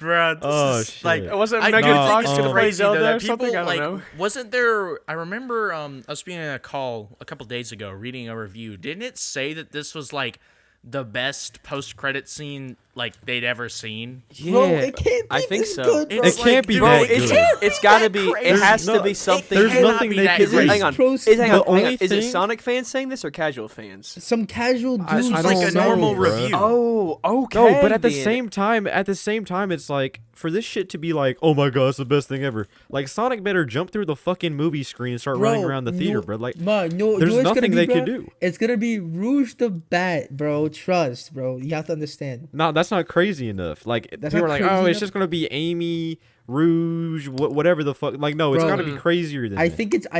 [SPEAKER 4] Bruh, this
[SPEAKER 1] Oh,
[SPEAKER 4] is,
[SPEAKER 1] shit.
[SPEAKER 4] like,
[SPEAKER 5] It wasn't
[SPEAKER 4] I
[SPEAKER 5] Megan
[SPEAKER 4] do
[SPEAKER 5] Fox
[SPEAKER 4] think
[SPEAKER 5] gonna
[SPEAKER 4] it's
[SPEAKER 5] play
[SPEAKER 4] crazy though
[SPEAKER 5] Zelda
[SPEAKER 4] that
[SPEAKER 5] or something?
[SPEAKER 4] people
[SPEAKER 5] I don't
[SPEAKER 4] like
[SPEAKER 5] know.
[SPEAKER 4] wasn't there? I remember I was being in a call a couple days ago reading a review. Didn't it say that this was like the best post credit scene like they'd ever seen.
[SPEAKER 5] Yeah,
[SPEAKER 3] Bro, it can't be
[SPEAKER 5] I think
[SPEAKER 3] this
[SPEAKER 5] so.
[SPEAKER 3] good, bro.
[SPEAKER 1] It can't be
[SPEAKER 4] dude,
[SPEAKER 1] that
[SPEAKER 5] it's
[SPEAKER 1] good.
[SPEAKER 5] it's gotta be. It has to be something.
[SPEAKER 1] There's
[SPEAKER 4] cannot
[SPEAKER 1] nothing
[SPEAKER 4] be
[SPEAKER 1] they
[SPEAKER 4] that
[SPEAKER 1] could
[SPEAKER 4] crazy.
[SPEAKER 1] do.
[SPEAKER 5] Hang on.
[SPEAKER 3] Pros-
[SPEAKER 5] Is, hang on,
[SPEAKER 1] The
[SPEAKER 5] hang on.
[SPEAKER 1] only
[SPEAKER 5] Is it
[SPEAKER 1] thing-
[SPEAKER 5] Sonic fans saying this or casual fans?
[SPEAKER 3] Some casual
[SPEAKER 1] I-
[SPEAKER 3] dudes.
[SPEAKER 1] I
[SPEAKER 4] It's
[SPEAKER 1] don't
[SPEAKER 4] like a
[SPEAKER 1] know,
[SPEAKER 4] normal
[SPEAKER 1] bro.
[SPEAKER 4] review.
[SPEAKER 5] Oh, okay.
[SPEAKER 1] No, but at the
[SPEAKER 5] then.
[SPEAKER 1] same time, it's like for this shit to be like, oh my god, it's the best thing ever. Like Sonic better jump through the fucking movie screen and start running around the theater, bro. Like,
[SPEAKER 3] no,
[SPEAKER 1] there's
[SPEAKER 3] it's
[SPEAKER 1] nothing
[SPEAKER 3] gonna be,
[SPEAKER 1] they
[SPEAKER 3] bro?
[SPEAKER 1] could do.
[SPEAKER 3] It's gonna be Rouge the Bat, bro. Trust, bro. You have to understand.
[SPEAKER 1] no, that's not crazy enough. Like
[SPEAKER 3] That's
[SPEAKER 1] people are
[SPEAKER 3] not
[SPEAKER 1] like,
[SPEAKER 3] crazy
[SPEAKER 1] oh, it's
[SPEAKER 3] enough?
[SPEAKER 1] just gonna be Amy, Rouge, whatever the fuck. Like, no, it's
[SPEAKER 3] Bro,
[SPEAKER 1] gotta be crazier than
[SPEAKER 3] I
[SPEAKER 1] that.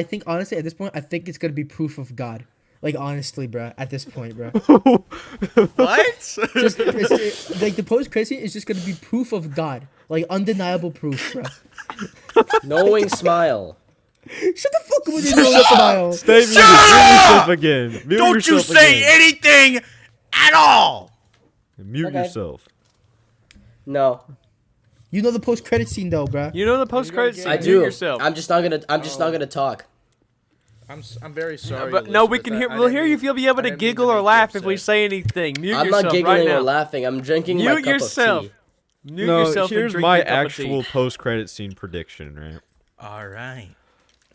[SPEAKER 3] think honestly at this point, I think it's gonna be proof of God. Like honestly, bro. At this point, bro.
[SPEAKER 4] What?
[SPEAKER 3] Just like the post crazy is just gonna be proof of God. Like undeniable proof, bro.
[SPEAKER 2] Knowing smile.
[SPEAKER 3] Shut the fuck up with your little smile.
[SPEAKER 1] Stay muted. Mute yourself again. Mute
[SPEAKER 4] Don't you
[SPEAKER 1] yourself
[SPEAKER 4] say
[SPEAKER 1] again.
[SPEAKER 4] anything at all.
[SPEAKER 1] Mute
[SPEAKER 2] Okay.
[SPEAKER 1] yourself.
[SPEAKER 2] No,
[SPEAKER 3] You know the post credit scene though, bro.
[SPEAKER 5] You know the post credits scene.
[SPEAKER 2] I
[SPEAKER 5] Mute
[SPEAKER 2] do.
[SPEAKER 5] Yourself.
[SPEAKER 2] I'm just not gonna talk.
[SPEAKER 4] I'm very sorry.
[SPEAKER 5] But no, we can hear. We'll hear you if you'll be able to giggle or laugh if we say anything. Mute
[SPEAKER 2] I'm
[SPEAKER 5] yourself
[SPEAKER 2] not giggling
[SPEAKER 5] right now.
[SPEAKER 2] or laughing. I'm drinking my
[SPEAKER 5] Mute
[SPEAKER 2] cup
[SPEAKER 5] yourself.
[SPEAKER 2] of tea.
[SPEAKER 5] Mute
[SPEAKER 1] No,
[SPEAKER 5] yourself and
[SPEAKER 1] here's
[SPEAKER 5] drink
[SPEAKER 1] my
[SPEAKER 5] your cup of tea.
[SPEAKER 1] actual post-credit scene prediction, right?
[SPEAKER 4] All right.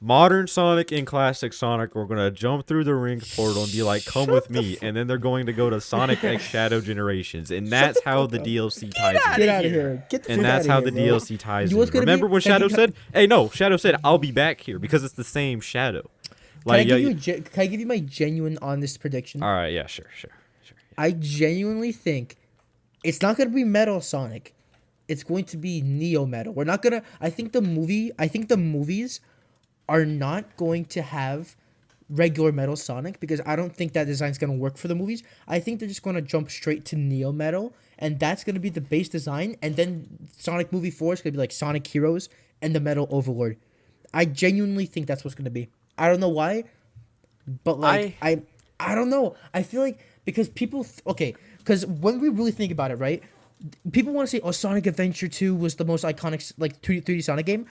[SPEAKER 1] Modern Sonic and Classic Sonic are gonna jump through the ring portal and be like, "Come with me," and then they're going to go to Sonic X Shadow Generations, and that's how the DLC ties in.
[SPEAKER 3] Get out of here. Get the
[SPEAKER 1] And
[SPEAKER 3] fuck
[SPEAKER 1] that's
[SPEAKER 3] outta
[SPEAKER 1] how
[SPEAKER 3] here,
[SPEAKER 1] the
[SPEAKER 3] bro.
[SPEAKER 1] DLC ties
[SPEAKER 3] You
[SPEAKER 1] in.
[SPEAKER 3] what's gonna be-
[SPEAKER 1] Remember when
[SPEAKER 3] Can I
[SPEAKER 1] Shadow
[SPEAKER 3] give-
[SPEAKER 1] said, "Hey, no," Shadow said, "I'll be back here," because it's the same Shadow.
[SPEAKER 3] Can I
[SPEAKER 1] Like,
[SPEAKER 3] give
[SPEAKER 1] yeah,
[SPEAKER 3] you can I give you my genuine honest prediction?
[SPEAKER 1] all right, yeah, sure.
[SPEAKER 3] I genuinely think it's not gonna be Metal Sonic. It's going to be Neo Metal. We're not gonna. I think the movies are not going to have regular Metal Sonic because I don't think that design's gonna work for the movies. I think they're just gonna jump straight to Neo Metal, and that's gonna be the base design. And then Sonic Movie 4 is gonna be like Sonic Heroes and the Metal Overlord. I genuinely think that's what's gonna be. I don't know why, but like I don't know. I feel like because people because when we really think about it, right? People want to say, "Oh, Sonic Adventure 2 was the most iconic like 3D Sonic game."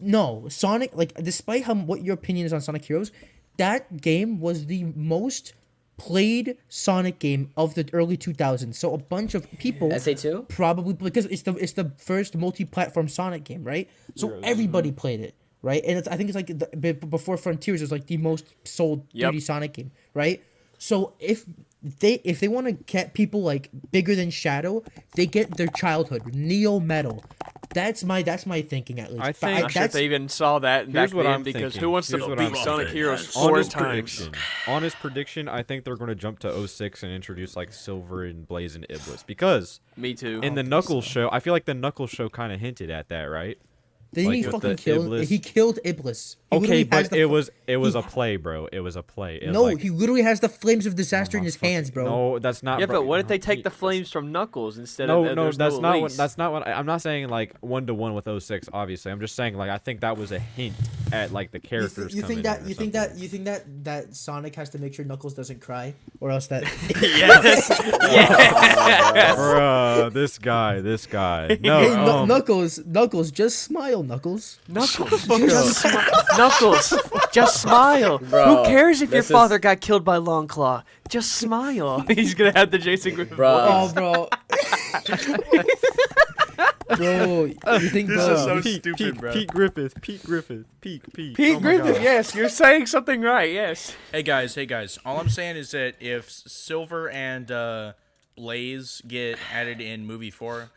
[SPEAKER 3] No, Sonic, like despite what your opinion is on Sonic Heroes, that game was the most played Sonic game of the early 2000s. So a bunch of people
[SPEAKER 2] SA2?
[SPEAKER 3] probably because it's the first multi-platform Sonic game, right? So everybody played it, right? And I think it's like before Frontiers it was like the most sold 3D Sonic game, right? So if they want to get people like bigger than Shadow, they get their childhood Neo Metal. That's my thinking at least.
[SPEAKER 1] I think-
[SPEAKER 5] Not sure if they even saw that back
[SPEAKER 1] Here's what
[SPEAKER 5] then
[SPEAKER 1] I'm
[SPEAKER 5] because
[SPEAKER 1] thinking.
[SPEAKER 5] who wants
[SPEAKER 1] Here's
[SPEAKER 5] to
[SPEAKER 1] what
[SPEAKER 5] beat
[SPEAKER 1] I'm
[SPEAKER 5] Sonic
[SPEAKER 4] thinking.
[SPEAKER 5] Heroes 4
[SPEAKER 1] Honest
[SPEAKER 5] times?
[SPEAKER 1] prediction. Honest prediction. I think they're going to jump to 06 and introduce like Silver and Blaze and Iblis because
[SPEAKER 5] Me too.
[SPEAKER 1] in the Knuckles show, I feel like the Knuckles show kind of hinted at that, right?
[SPEAKER 3] Didn't
[SPEAKER 1] Like
[SPEAKER 3] he
[SPEAKER 1] with
[SPEAKER 3] fucking
[SPEAKER 1] the
[SPEAKER 3] kill?
[SPEAKER 1] Iblis?
[SPEAKER 3] He killed Iblis. He
[SPEAKER 1] Okay,
[SPEAKER 3] literally has
[SPEAKER 1] but
[SPEAKER 3] the
[SPEAKER 1] it was
[SPEAKER 3] he-
[SPEAKER 1] a play, bro. It was a play. It was
[SPEAKER 3] No,
[SPEAKER 1] like,
[SPEAKER 3] he literally has the flames of disaster in his
[SPEAKER 1] fucking-
[SPEAKER 3] hands, bro.
[SPEAKER 1] No, that's not.
[SPEAKER 5] Yeah,
[SPEAKER 1] bro.
[SPEAKER 5] but what if they take the flames from Knuckles instead
[SPEAKER 1] No,
[SPEAKER 5] of
[SPEAKER 1] no,
[SPEAKER 5] there's
[SPEAKER 1] that's not what.
[SPEAKER 5] Elise?
[SPEAKER 1] That's not what. I'm not saying like 1-to-1 with 06. Obviously, I'm just saying like I think that was a hint at like the characters.
[SPEAKER 3] You
[SPEAKER 1] coming
[SPEAKER 3] think that
[SPEAKER 1] in or
[SPEAKER 3] you think
[SPEAKER 1] something.
[SPEAKER 3] that you think that Sonic has to make sure Knuckles doesn't cry, or else that
[SPEAKER 4] Yes.
[SPEAKER 1] Bruh, this guy. No,
[SPEAKER 3] hey Knuckles, just smile, Knuckles.
[SPEAKER 5] Knuckles, Knuckles, just smile.
[SPEAKER 2] Bro,
[SPEAKER 5] Who cares if your
[SPEAKER 2] this is-
[SPEAKER 5] father got killed by Longclaw? Just smile. He's gonna have the Jason Griffin
[SPEAKER 2] Bro.
[SPEAKER 5] voice.
[SPEAKER 3] Oh, bro. You think
[SPEAKER 4] This
[SPEAKER 3] bro?
[SPEAKER 4] is so
[SPEAKER 1] Pete,
[SPEAKER 4] stupid,
[SPEAKER 1] Pete,
[SPEAKER 4] bro.
[SPEAKER 1] Pete Griffith. Pete.
[SPEAKER 5] Pete
[SPEAKER 1] Oh my
[SPEAKER 5] Griffin,
[SPEAKER 1] God.
[SPEAKER 5] yes, you're saying something right. Yes.
[SPEAKER 4] Hey guys. All I'm saying is that if Silver and Blaze get added in movie 4,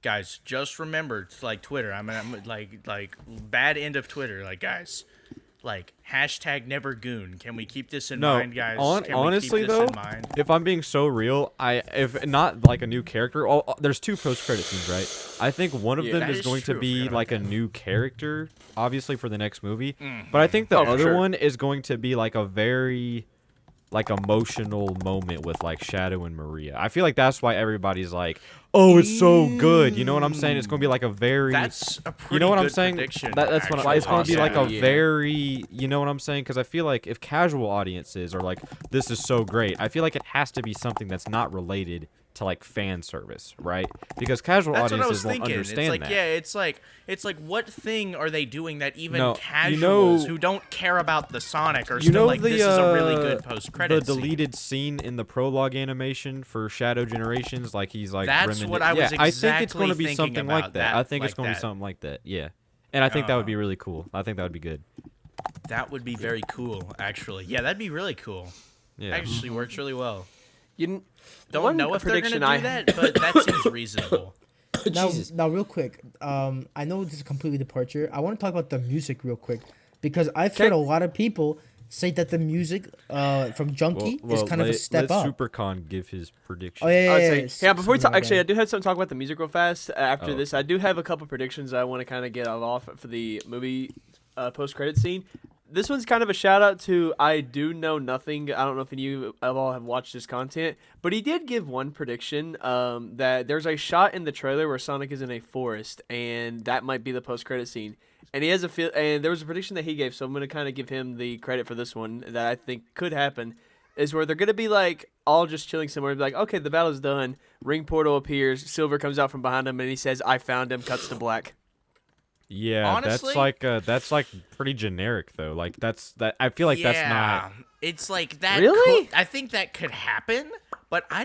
[SPEAKER 4] guys, just remember, it's like Twitter. I'm like bad end of Twitter. Like guys, like hashtag never goon. Can we keep this in mind, guys? Can
[SPEAKER 1] honestly
[SPEAKER 4] we keep this
[SPEAKER 1] though,
[SPEAKER 4] in mind?
[SPEAKER 1] if I'm being so real, if not like a new character, there's 2 post-credit scenes, right? I think one of
[SPEAKER 5] Yeah,
[SPEAKER 1] them
[SPEAKER 4] that
[SPEAKER 1] is
[SPEAKER 4] is
[SPEAKER 1] going
[SPEAKER 4] true.
[SPEAKER 1] to
[SPEAKER 4] I
[SPEAKER 1] be
[SPEAKER 4] forgot
[SPEAKER 1] like a
[SPEAKER 4] about
[SPEAKER 1] new character, obviously for the next movie. But I think the
[SPEAKER 5] Oh, for
[SPEAKER 1] other
[SPEAKER 5] sure.
[SPEAKER 1] one is going to be like a very like emotional moment with like Shadow and Maria. I feel like that's why everybody's like, "Oh, it's so good." You know what I'm saying? It's going to be like a very
[SPEAKER 4] That's a pretty
[SPEAKER 1] you know what I'm
[SPEAKER 4] good
[SPEAKER 1] saying?
[SPEAKER 4] prediction,
[SPEAKER 1] That's what
[SPEAKER 4] actually.
[SPEAKER 1] it's going to be like a
[SPEAKER 5] Yeah.
[SPEAKER 1] very, you know what I'm saying? Because I feel like if casual audiences are like, "This is so great," I feel like it has to be something that's not related to like fan service, right? Because casual
[SPEAKER 4] That's what I
[SPEAKER 1] audiences
[SPEAKER 4] was
[SPEAKER 1] won't
[SPEAKER 4] thinking.
[SPEAKER 1] understand
[SPEAKER 4] It's like,
[SPEAKER 1] that.
[SPEAKER 4] yeah, it's like what thing are they doing that even
[SPEAKER 1] No,
[SPEAKER 4] casuals who don't care about the Sonic are
[SPEAKER 1] You
[SPEAKER 4] still
[SPEAKER 1] know
[SPEAKER 4] like,
[SPEAKER 1] the
[SPEAKER 4] this is a really good post-credit
[SPEAKER 1] the deleted scene in the prologue animation for Shadow Generations, like he's like
[SPEAKER 4] That's what I was
[SPEAKER 1] I think it's going to
[SPEAKER 4] exactly
[SPEAKER 1] be something
[SPEAKER 4] thinking
[SPEAKER 1] like
[SPEAKER 4] about,
[SPEAKER 1] that. I think it's
[SPEAKER 4] like
[SPEAKER 1] going to be
[SPEAKER 4] that.
[SPEAKER 1] something like that. Yeah, and I think that would be really cool. I think that would be good.
[SPEAKER 4] That would be very cool, actually. Yeah, that'd be really cool.
[SPEAKER 1] Yeah.
[SPEAKER 4] Actually works really well.
[SPEAKER 5] You
[SPEAKER 4] Don't know if they're gonna do that, but that seems reasonable.
[SPEAKER 3] Now, real quick, I know this is a completely departure. I want to talk about the music real quick because I've heard a lot of people say that the music from Junkie is kind of a step up.
[SPEAKER 1] Let Supercon give his prediction.
[SPEAKER 3] Oh yeah,
[SPEAKER 5] I'd say, yeah. Before we talk,
[SPEAKER 3] Sorry,
[SPEAKER 5] actually, I
[SPEAKER 3] man.
[SPEAKER 5] do have something to talk about the music real fast. After
[SPEAKER 1] Oh.
[SPEAKER 5] this, I do have a couple predictions I want to kind of get off for the movie post-credit scene. This one's kind of a shout out to I do know nothing. I don't know if any of you all have watched this content, but he did give one prediction that there's a shot in the trailer where Sonic is in a forest, and that might be the post-credit scene. And he has and there was a prediction that he gave, so I'm gonna kind of give him the credit for this one that I think could happen. Is where they're gonna be like all just chilling somewhere, and be like, okay, the battle's done. Ring portal appears, Silver comes out from behind him, and he says, "I found him." Cuts to black.
[SPEAKER 1] Yeah,
[SPEAKER 4] Honestly-
[SPEAKER 1] that's like pretty generic though. Like that. I feel like that's not.
[SPEAKER 4] It's like that.
[SPEAKER 5] Really?
[SPEAKER 4] I think that could happen, but I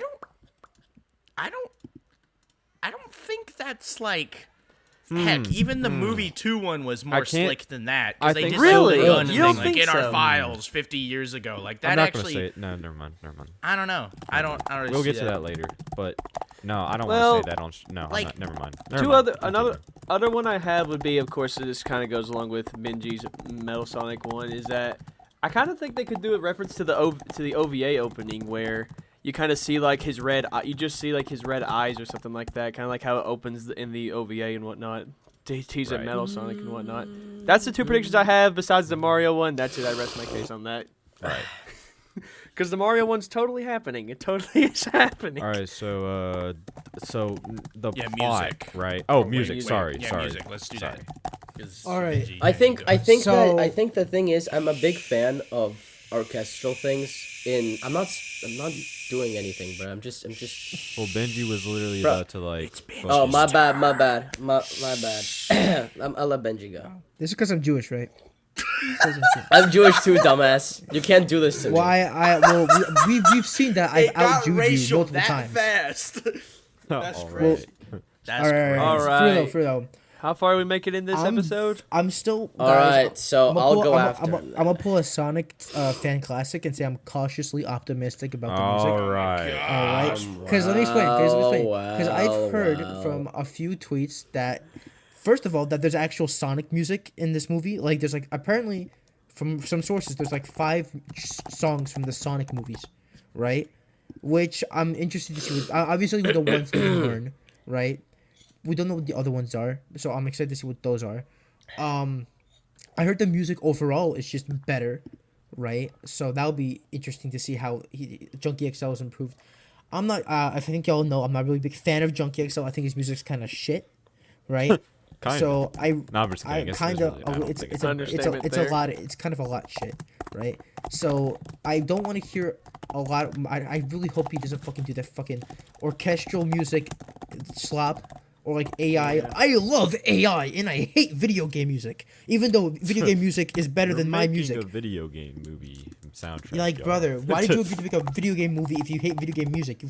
[SPEAKER 4] don't think that's like. Heck, even the movie 2 one was more
[SPEAKER 1] can't-
[SPEAKER 4] slick than that.
[SPEAKER 1] I
[SPEAKER 4] Because they
[SPEAKER 1] think-
[SPEAKER 4] did
[SPEAKER 5] Really?
[SPEAKER 4] the gun
[SPEAKER 5] You
[SPEAKER 4] thing,
[SPEAKER 5] don't
[SPEAKER 4] like
[SPEAKER 5] think
[SPEAKER 4] in our
[SPEAKER 5] so?
[SPEAKER 4] files 50 years ago. Like that
[SPEAKER 1] I'm not
[SPEAKER 4] actually.
[SPEAKER 1] gonna say it. No, never mind.
[SPEAKER 4] I don't know. I don't really
[SPEAKER 1] We'll
[SPEAKER 4] see
[SPEAKER 1] get to that later. But no, I don't
[SPEAKER 5] Well,
[SPEAKER 1] want to say that on. No,
[SPEAKER 4] like-
[SPEAKER 1] I'm not, never mind.
[SPEAKER 5] Another one I have would be, of course, this kind of goes along with Benji's Metal Sonic one, is that I kind of think they could do a reference to the OVA opening where you kind of see like his red, you just see like his red eyes or something like that, kind of like how it opens in the OVA and whatnot. To tease at
[SPEAKER 1] Right.
[SPEAKER 5] Metal Sonic and whatnot. That's the two predictions I have. Besides the Mario one, that's it. I rest my case on that.
[SPEAKER 1] Right.
[SPEAKER 5] Because the Mario one's totally happening. It totally is happening.
[SPEAKER 1] All right. So the
[SPEAKER 4] Yeah,
[SPEAKER 1] plot,
[SPEAKER 4] music.
[SPEAKER 1] right? Oh,
[SPEAKER 4] Wait,
[SPEAKER 1] music.
[SPEAKER 4] wait,
[SPEAKER 1] sorry.
[SPEAKER 4] Yeah,
[SPEAKER 1] sorry.
[SPEAKER 4] music. Let's do
[SPEAKER 1] Sorry.
[SPEAKER 4] that. 'Cause
[SPEAKER 3] All right.
[SPEAKER 4] Benji
[SPEAKER 2] I think
[SPEAKER 3] So-
[SPEAKER 2] I think the thing is I'm a big fan of orchestral things. I'm not doing anything, bro. I'm just.
[SPEAKER 1] Well, Benji was literally
[SPEAKER 2] Bro,
[SPEAKER 1] about to like.
[SPEAKER 2] Oh,
[SPEAKER 1] focus.
[SPEAKER 2] my bad. I'll let Benji go.
[SPEAKER 3] This is because I'm Jewish, right?
[SPEAKER 2] I'm Jewish too, dumbass. You can't do this to me.
[SPEAKER 3] Well, we've seen that I've out-Jewed you multiple times.
[SPEAKER 4] fast.
[SPEAKER 1] That's
[SPEAKER 3] Well,
[SPEAKER 1] right.
[SPEAKER 4] That's
[SPEAKER 3] All
[SPEAKER 4] crazy.
[SPEAKER 3] right,
[SPEAKER 5] All
[SPEAKER 3] For
[SPEAKER 5] right.
[SPEAKER 3] real, for real.
[SPEAKER 5] How far are we making in this episode?
[SPEAKER 3] I'm still.
[SPEAKER 2] All
[SPEAKER 3] guys,
[SPEAKER 2] right, so
[SPEAKER 3] I'ma
[SPEAKER 2] I'll
[SPEAKER 3] pull-
[SPEAKER 2] go
[SPEAKER 3] I'ma-
[SPEAKER 2] after.
[SPEAKER 3] I'm gonna pull a Sonic fan classic and say I'm cautiously optimistic about the music.
[SPEAKER 1] All right.
[SPEAKER 3] All right, because let me explain. Because I've
[SPEAKER 2] wow,
[SPEAKER 3] heard
[SPEAKER 2] wow.
[SPEAKER 3] from a few tweets that, first of all, that there's actual Sonic music in this movie. Like, there's like apparently, from some sources, there's like 5 songs from the Sonic movies, right? Which I'm interested to see. Obviously, the ones that we learn, right? We don't know what the other ones are, so I'm excited to see what those are. I heard the music overall is just better, right? So that'll be interesting to see how Junkie XL is improved. I'm not. I think y'all know I'm not really a big fan of Junkie XL. I think his music's kind of shit, right?
[SPEAKER 1] Kinda.
[SPEAKER 3] So I
[SPEAKER 1] No, I'm just
[SPEAKER 3] I
[SPEAKER 1] kidding. It's
[SPEAKER 3] kind
[SPEAKER 1] really- I
[SPEAKER 3] of
[SPEAKER 1] don't
[SPEAKER 3] it's
[SPEAKER 1] think
[SPEAKER 3] it's
[SPEAKER 1] it's-
[SPEAKER 3] a
[SPEAKER 5] Understatement
[SPEAKER 3] it's a
[SPEAKER 5] there.
[SPEAKER 3] lot. It's kind of a lot shit, right? So I don't want to hear a lot. I really hope he doesn't fucking do that fucking orchestral music slop. Or like AI.
[SPEAKER 5] Yeah.
[SPEAKER 3] I love AI and I hate video game music. Even though video game music is better
[SPEAKER 1] You're
[SPEAKER 3] than my
[SPEAKER 1] making
[SPEAKER 3] music.
[SPEAKER 1] A video game movie soundtrack.
[SPEAKER 3] You're like,
[SPEAKER 1] y'all.
[SPEAKER 3] brother, why did you agree to make a video game movie if you hate video game music?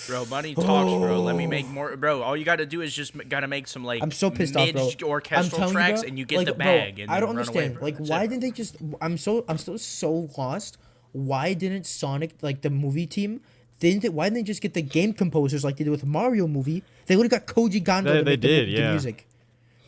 [SPEAKER 4] Bro, money talks, bro. Let me make more, bro. All you gotta do is just gotta make some like
[SPEAKER 3] I'm so pissed off, bro.
[SPEAKER 4] orchestral
[SPEAKER 3] I'm telling
[SPEAKER 4] tracks,
[SPEAKER 3] bro,
[SPEAKER 4] and you get
[SPEAKER 3] like,
[SPEAKER 4] the
[SPEAKER 3] bro,
[SPEAKER 4] bag. And
[SPEAKER 3] I don't
[SPEAKER 4] run
[SPEAKER 3] understand.
[SPEAKER 4] Away, bro.
[SPEAKER 3] Like,
[SPEAKER 4] That's
[SPEAKER 3] why
[SPEAKER 4] it,
[SPEAKER 3] didn't they just? I'm still so lost. Why didn't Sonic, like the movie team, why didn't they just get the game composers like they did with Mario movie? They would have got Koji Kondo to
[SPEAKER 1] They
[SPEAKER 3] make
[SPEAKER 1] did,
[SPEAKER 3] the
[SPEAKER 1] yeah.
[SPEAKER 3] music.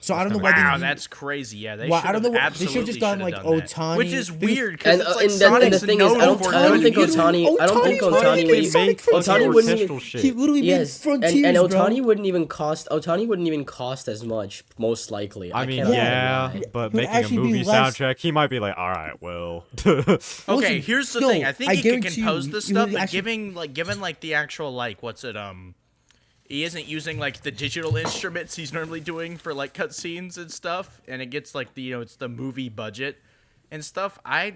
[SPEAKER 3] So I don't know why
[SPEAKER 4] Wow,
[SPEAKER 3] they.
[SPEAKER 4] that's crazy. Yeah, they
[SPEAKER 3] Well,
[SPEAKER 4] should
[SPEAKER 3] I don't know
[SPEAKER 4] have
[SPEAKER 3] what- they should've
[SPEAKER 4] absolutely
[SPEAKER 3] just gone,
[SPEAKER 4] should've
[SPEAKER 3] like,
[SPEAKER 4] done that.
[SPEAKER 3] Ohtani,
[SPEAKER 4] Which is
[SPEAKER 3] because-
[SPEAKER 4] weird because
[SPEAKER 2] And,
[SPEAKER 4] it's like
[SPEAKER 2] and, the
[SPEAKER 4] Sonic's
[SPEAKER 2] thing is,
[SPEAKER 4] known
[SPEAKER 2] I don't
[SPEAKER 4] for
[SPEAKER 2] think
[SPEAKER 4] doing
[SPEAKER 2] Otani. I don't think
[SPEAKER 3] Otani's
[SPEAKER 2] Otani
[SPEAKER 3] making
[SPEAKER 2] would even.
[SPEAKER 3] Sonic
[SPEAKER 2] Otani wouldn't even.
[SPEAKER 1] orchestral shit.
[SPEAKER 3] He literally made
[SPEAKER 2] Yes,
[SPEAKER 3] Frontiers,
[SPEAKER 2] and
[SPEAKER 3] bro.
[SPEAKER 2] Otani wouldn't even cost. Otani wouldn't even cost as much, most likely.
[SPEAKER 1] I mean,
[SPEAKER 2] cannot
[SPEAKER 1] yeah,
[SPEAKER 2] lie.
[SPEAKER 1] but
[SPEAKER 3] It would
[SPEAKER 1] making a
[SPEAKER 3] actually be
[SPEAKER 1] movie
[SPEAKER 3] less-
[SPEAKER 1] soundtrack, he might be like, all right, well.
[SPEAKER 4] Okay,
[SPEAKER 3] Listen,
[SPEAKER 4] here's the
[SPEAKER 3] yo,
[SPEAKER 4] thing. I think
[SPEAKER 3] I
[SPEAKER 4] he could
[SPEAKER 3] guarantee
[SPEAKER 4] compose
[SPEAKER 3] you,
[SPEAKER 4] this
[SPEAKER 3] you
[SPEAKER 4] stuff,
[SPEAKER 3] would
[SPEAKER 4] but
[SPEAKER 3] actually-
[SPEAKER 4] given like the actual like what's it he isn't using like the digital instruments he's normally doing for like cutscenes and stuff, and it gets like the it's the movie budget and stuff. I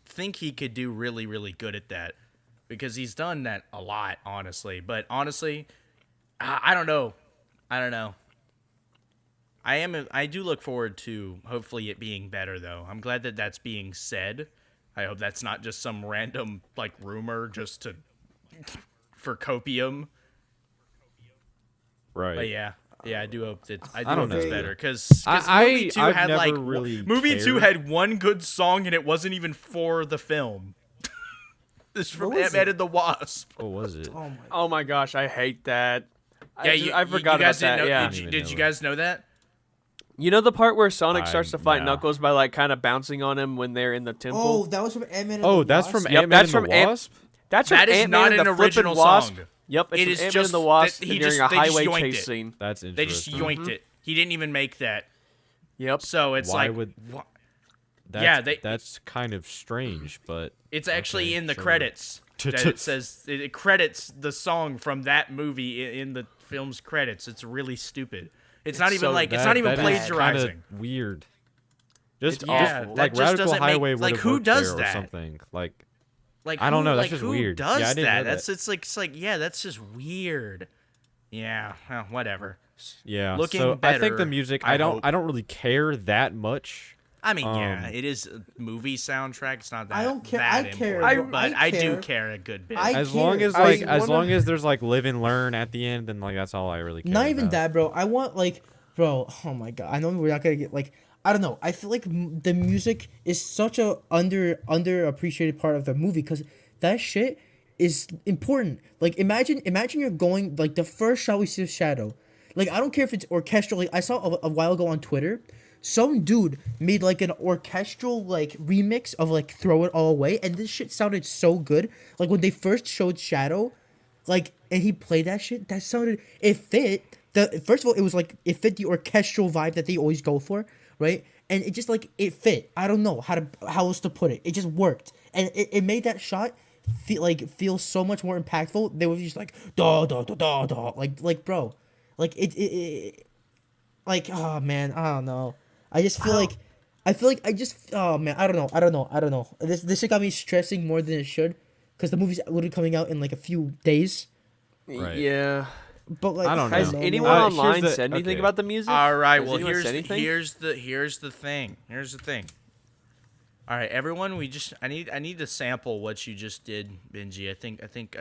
[SPEAKER 4] think he could do really really good at that. because he's done that a lot, honestly. But honestly, I don't know. I don't know. I do look forward to hopefully it being better, though. I'm glad that that's being said. I hope that's not just some random like rumor just to for copium.
[SPEAKER 1] Right.
[SPEAKER 4] But yeah, I do hope that
[SPEAKER 1] I
[SPEAKER 4] hope
[SPEAKER 1] don't
[SPEAKER 4] it's
[SPEAKER 1] know.
[SPEAKER 4] better because movie 2
[SPEAKER 1] I've
[SPEAKER 4] had
[SPEAKER 1] never
[SPEAKER 4] like
[SPEAKER 1] really
[SPEAKER 4] movie 2
[SPEAKER 1] cared.
[SPEAKER 4] had one good song and it wasn't even for the film. It's from
[SPEAKER 3] What was
[SPEAKER 4] Ant-Man
[SPEAKER 3] it?
[SPEAKER 4] and the Wasp.
[SPEAKER 1] What was it?
[SPEAKER 3] Oh my.
[SPEAKER 5] Oh my gosh, I hate that.
[SPEAKER 4] Yeah,
[SPEAKER 5] I forgot
[SPEAKER 4] you guys
[SPEAKER 5] about that.
[SPEAKER 4] didn't know.
[SPEAKER 5] Yeah.
[SPEAKER 4] Did you guys know that?
[SPEAKER 5] You know the part where Sonic starts to fight
[SPEAKER 1] nah.
[SPEAKER 5] Knuckles by like kind of bouncing on him when they're in the temple?
[SPEAKER 3] Oh, that was from Ant-Man.
[SPEAKER 1] Oh,
[SPEAKER 3] and the
[SPEAKER 1] that's
[SPEAKER 3] Wasp?
[SPEAKER 1] from
[SPEAKER 5] Yep,
[SPEAKER 1] Ant-Man
[SPEAKER 5] that's
[SPEAKER 1] and
[SPEAKER 5] from
[SPEAKER 1] the Wasp?
[SPEAKER 5] That's from
[SPEAKER 4] That is
[SPEAKER 5] Ant-Man
[SPEAKER 4] not
[SPEAKER 5] and
[SPEAKER 4] an
[SPEAKER 5] the flippin'
[SPEAKER 4] original
[SPEAKER 5] Wasp.
[SPEAKER 4] song.
[SPEAKER 5] Yep, it's
[SPEAKER 4] It
[SPEAKER 5] from
[SPEAKER 4] is
[SPEAKER 5] Ant-Man
[SPEAKER 4] just
[SPEAKER 5] and the Wasp
[SPEAKER 4] that he
[SPEAKER 5] during
[SPEAKER 4] just-
[SPEAKER 5] a
[SPEAKER 4] they just
[SPEAKER 5] highway
[SPEAKER 4] yoinked
[SPEAKER 5] chase
[SPEAKER 4] it.
[SPEAKER 5] scene.
[SPEAKER 1] That's
[SPEAKER 4] They just
[SPEAKER 1] interesting.
[SPEAKER 4] yoinked it. He didn't even make that.
[SPEAKER 5] Yep.
[SPEAKER 4] So it's
[SPEAKER 1] Why
[SPEAKER 4] like
[SPEAKER 1] would- That's,
[SPEAKER 4] Yeah,
[SPEAKER 1] that's kind of strange, but
[SPEAKER 4] it's actually
[SPEAKER 1] okay,
[SPEAKER 4] in the
[SPEAKER 1] sure.
[SPEAKER 4] credits. That it says it credits the song from that movie in the film's credits. It's really stupid. It's not even
[SPEAKER 5] so
[SPEAKER 4] like it's
[SPEAKER 1] That-
[SPEAKER 4] not even
[SPEAKER 1] that is
[SPEAKER 4] plagiarizing.
[SPEAKER 1] kinda weird. Just
[SPEAKER 5] It's
[SPEAKER 1] you just-
[SPEAKER 5] awful.
[SPEAKER 1] like
[SPEAKER 4] That just
[SPEAKER 1] Radical
[SPEAKER 4] doesn't make-
[SPEAKER 1] Highway would
[SPEAKER 4] like,
[SPEAKER 1] have
[SPEAKER 4] who
[SPEAKER 1] worked
[SPEAKER 4] does
[SPEAKER 1] there
[SPEAKER 4] that?
[SPEAKER 1] or something. Like
[SPEAKER 4] Like
[SPEAKER 1] I don't know, that's
[SPEAKER 4] like,
[SPEAKER 1] just
[SPEAKER 4] who
[SPEAKER 1] weird.
[SPEAKER 4] does
[SPEAKER 1] Yeah, I didn't
[SPEAKER 4] that?
[SPEAKER 1] know that.
[SPEAKER 4] That's it's like yeah, that's just weird. Yeah, well, whatever.
[SPEAKER 1] yeah.
[SPEAKER 4] Looking
[SPEAKER 1] so I think the
[SPEAKER 4] better,
[SPEAKER 1] music
[SPEAKER 4] I
[SPEAKER 1] I don't
[SPEAKER 4] hope.
[SPEAKER 1] really care that much.
[SPEAKER 4] I mean, yeah,
[SPEAKER 1] Um,
[SPEAKER 4] it is a movie soundtrack. It's not that
[SPEAKER 3] I don't care-
[SPEAKER 4] that
[SPEAKER 3] I care,
[SPEAKER 4] important,
[SPEAKER 3] bro.
[SPEAKER 4] but
[SPEAKER 3] I
[SPEAKER 4] I do
[SPEAKER 3] care.
[SPEAKER 4] care a good bit.
[SPEAKER 3] I
[SPEAKER 1] As long
[SPEAKER 3] care.
[SPEAKER 1] as like
[SPEAKER 5] I
[SPEAKER 1] as
[SPEAKER 5] wanna-
[SPEAKER 1] long as there's like live and learn at the end, then like that's all I really care
[SPEAKER 3] Not even
[SPEAKER 1] about.
[SPEAKER 3] that, bro. I want like, bro. Oh my god. I know we're not gonna get like. I don't know. I feel like the music is such a underappreciated part of the movie because that shit is important. Like imagine you're going like the first shot we see of Shadow. Like I don't care if it's orchestral. Like, I saw a while ago on Twitter, some dude made like an orchestral like remix of like Throw It All Away, and this shit sounded so good. Like when they first showed Shadow, like and he played that shit, that sounded it fit. First of all, it was like it fit the orchestral vibe that they always go for, right? And it just like it fit. I don't know how else to put it. It just worked, and it made that shot feel so much more impactful. They were just like da da da da da, like bro, like it like oh man, I don't know. I just feel like oh man, I don't know. This shit got me stressing more than it should, because the movie's literally coming out in like a few days.
[SPEAKER 1] Right.
[SPEAKER 5] Yeah.
[SPEAKER 3] But like
[SPEAKER 1] I don't
[SPEAKER 5] Has
[SPEAKER 1] know.
[SPEAKER 5] anyone
[SPEAKER 1] Here's
[SPEAKER 5] online
[SPEAKER 1] the-
[SPEAKER 5] said anything
[SPEAKER 1] okay.
[SPEAKER 5] about the music?
[SPEAKER 4] All right,
[SPEAKER 5] Has
[SPEAKER 4] well
[SPEAKER 5] anyone said anything?
[SPEAKER 4] here's the thing. Here's the thing. All right, everyone, I need to sample what you just did, Benji. I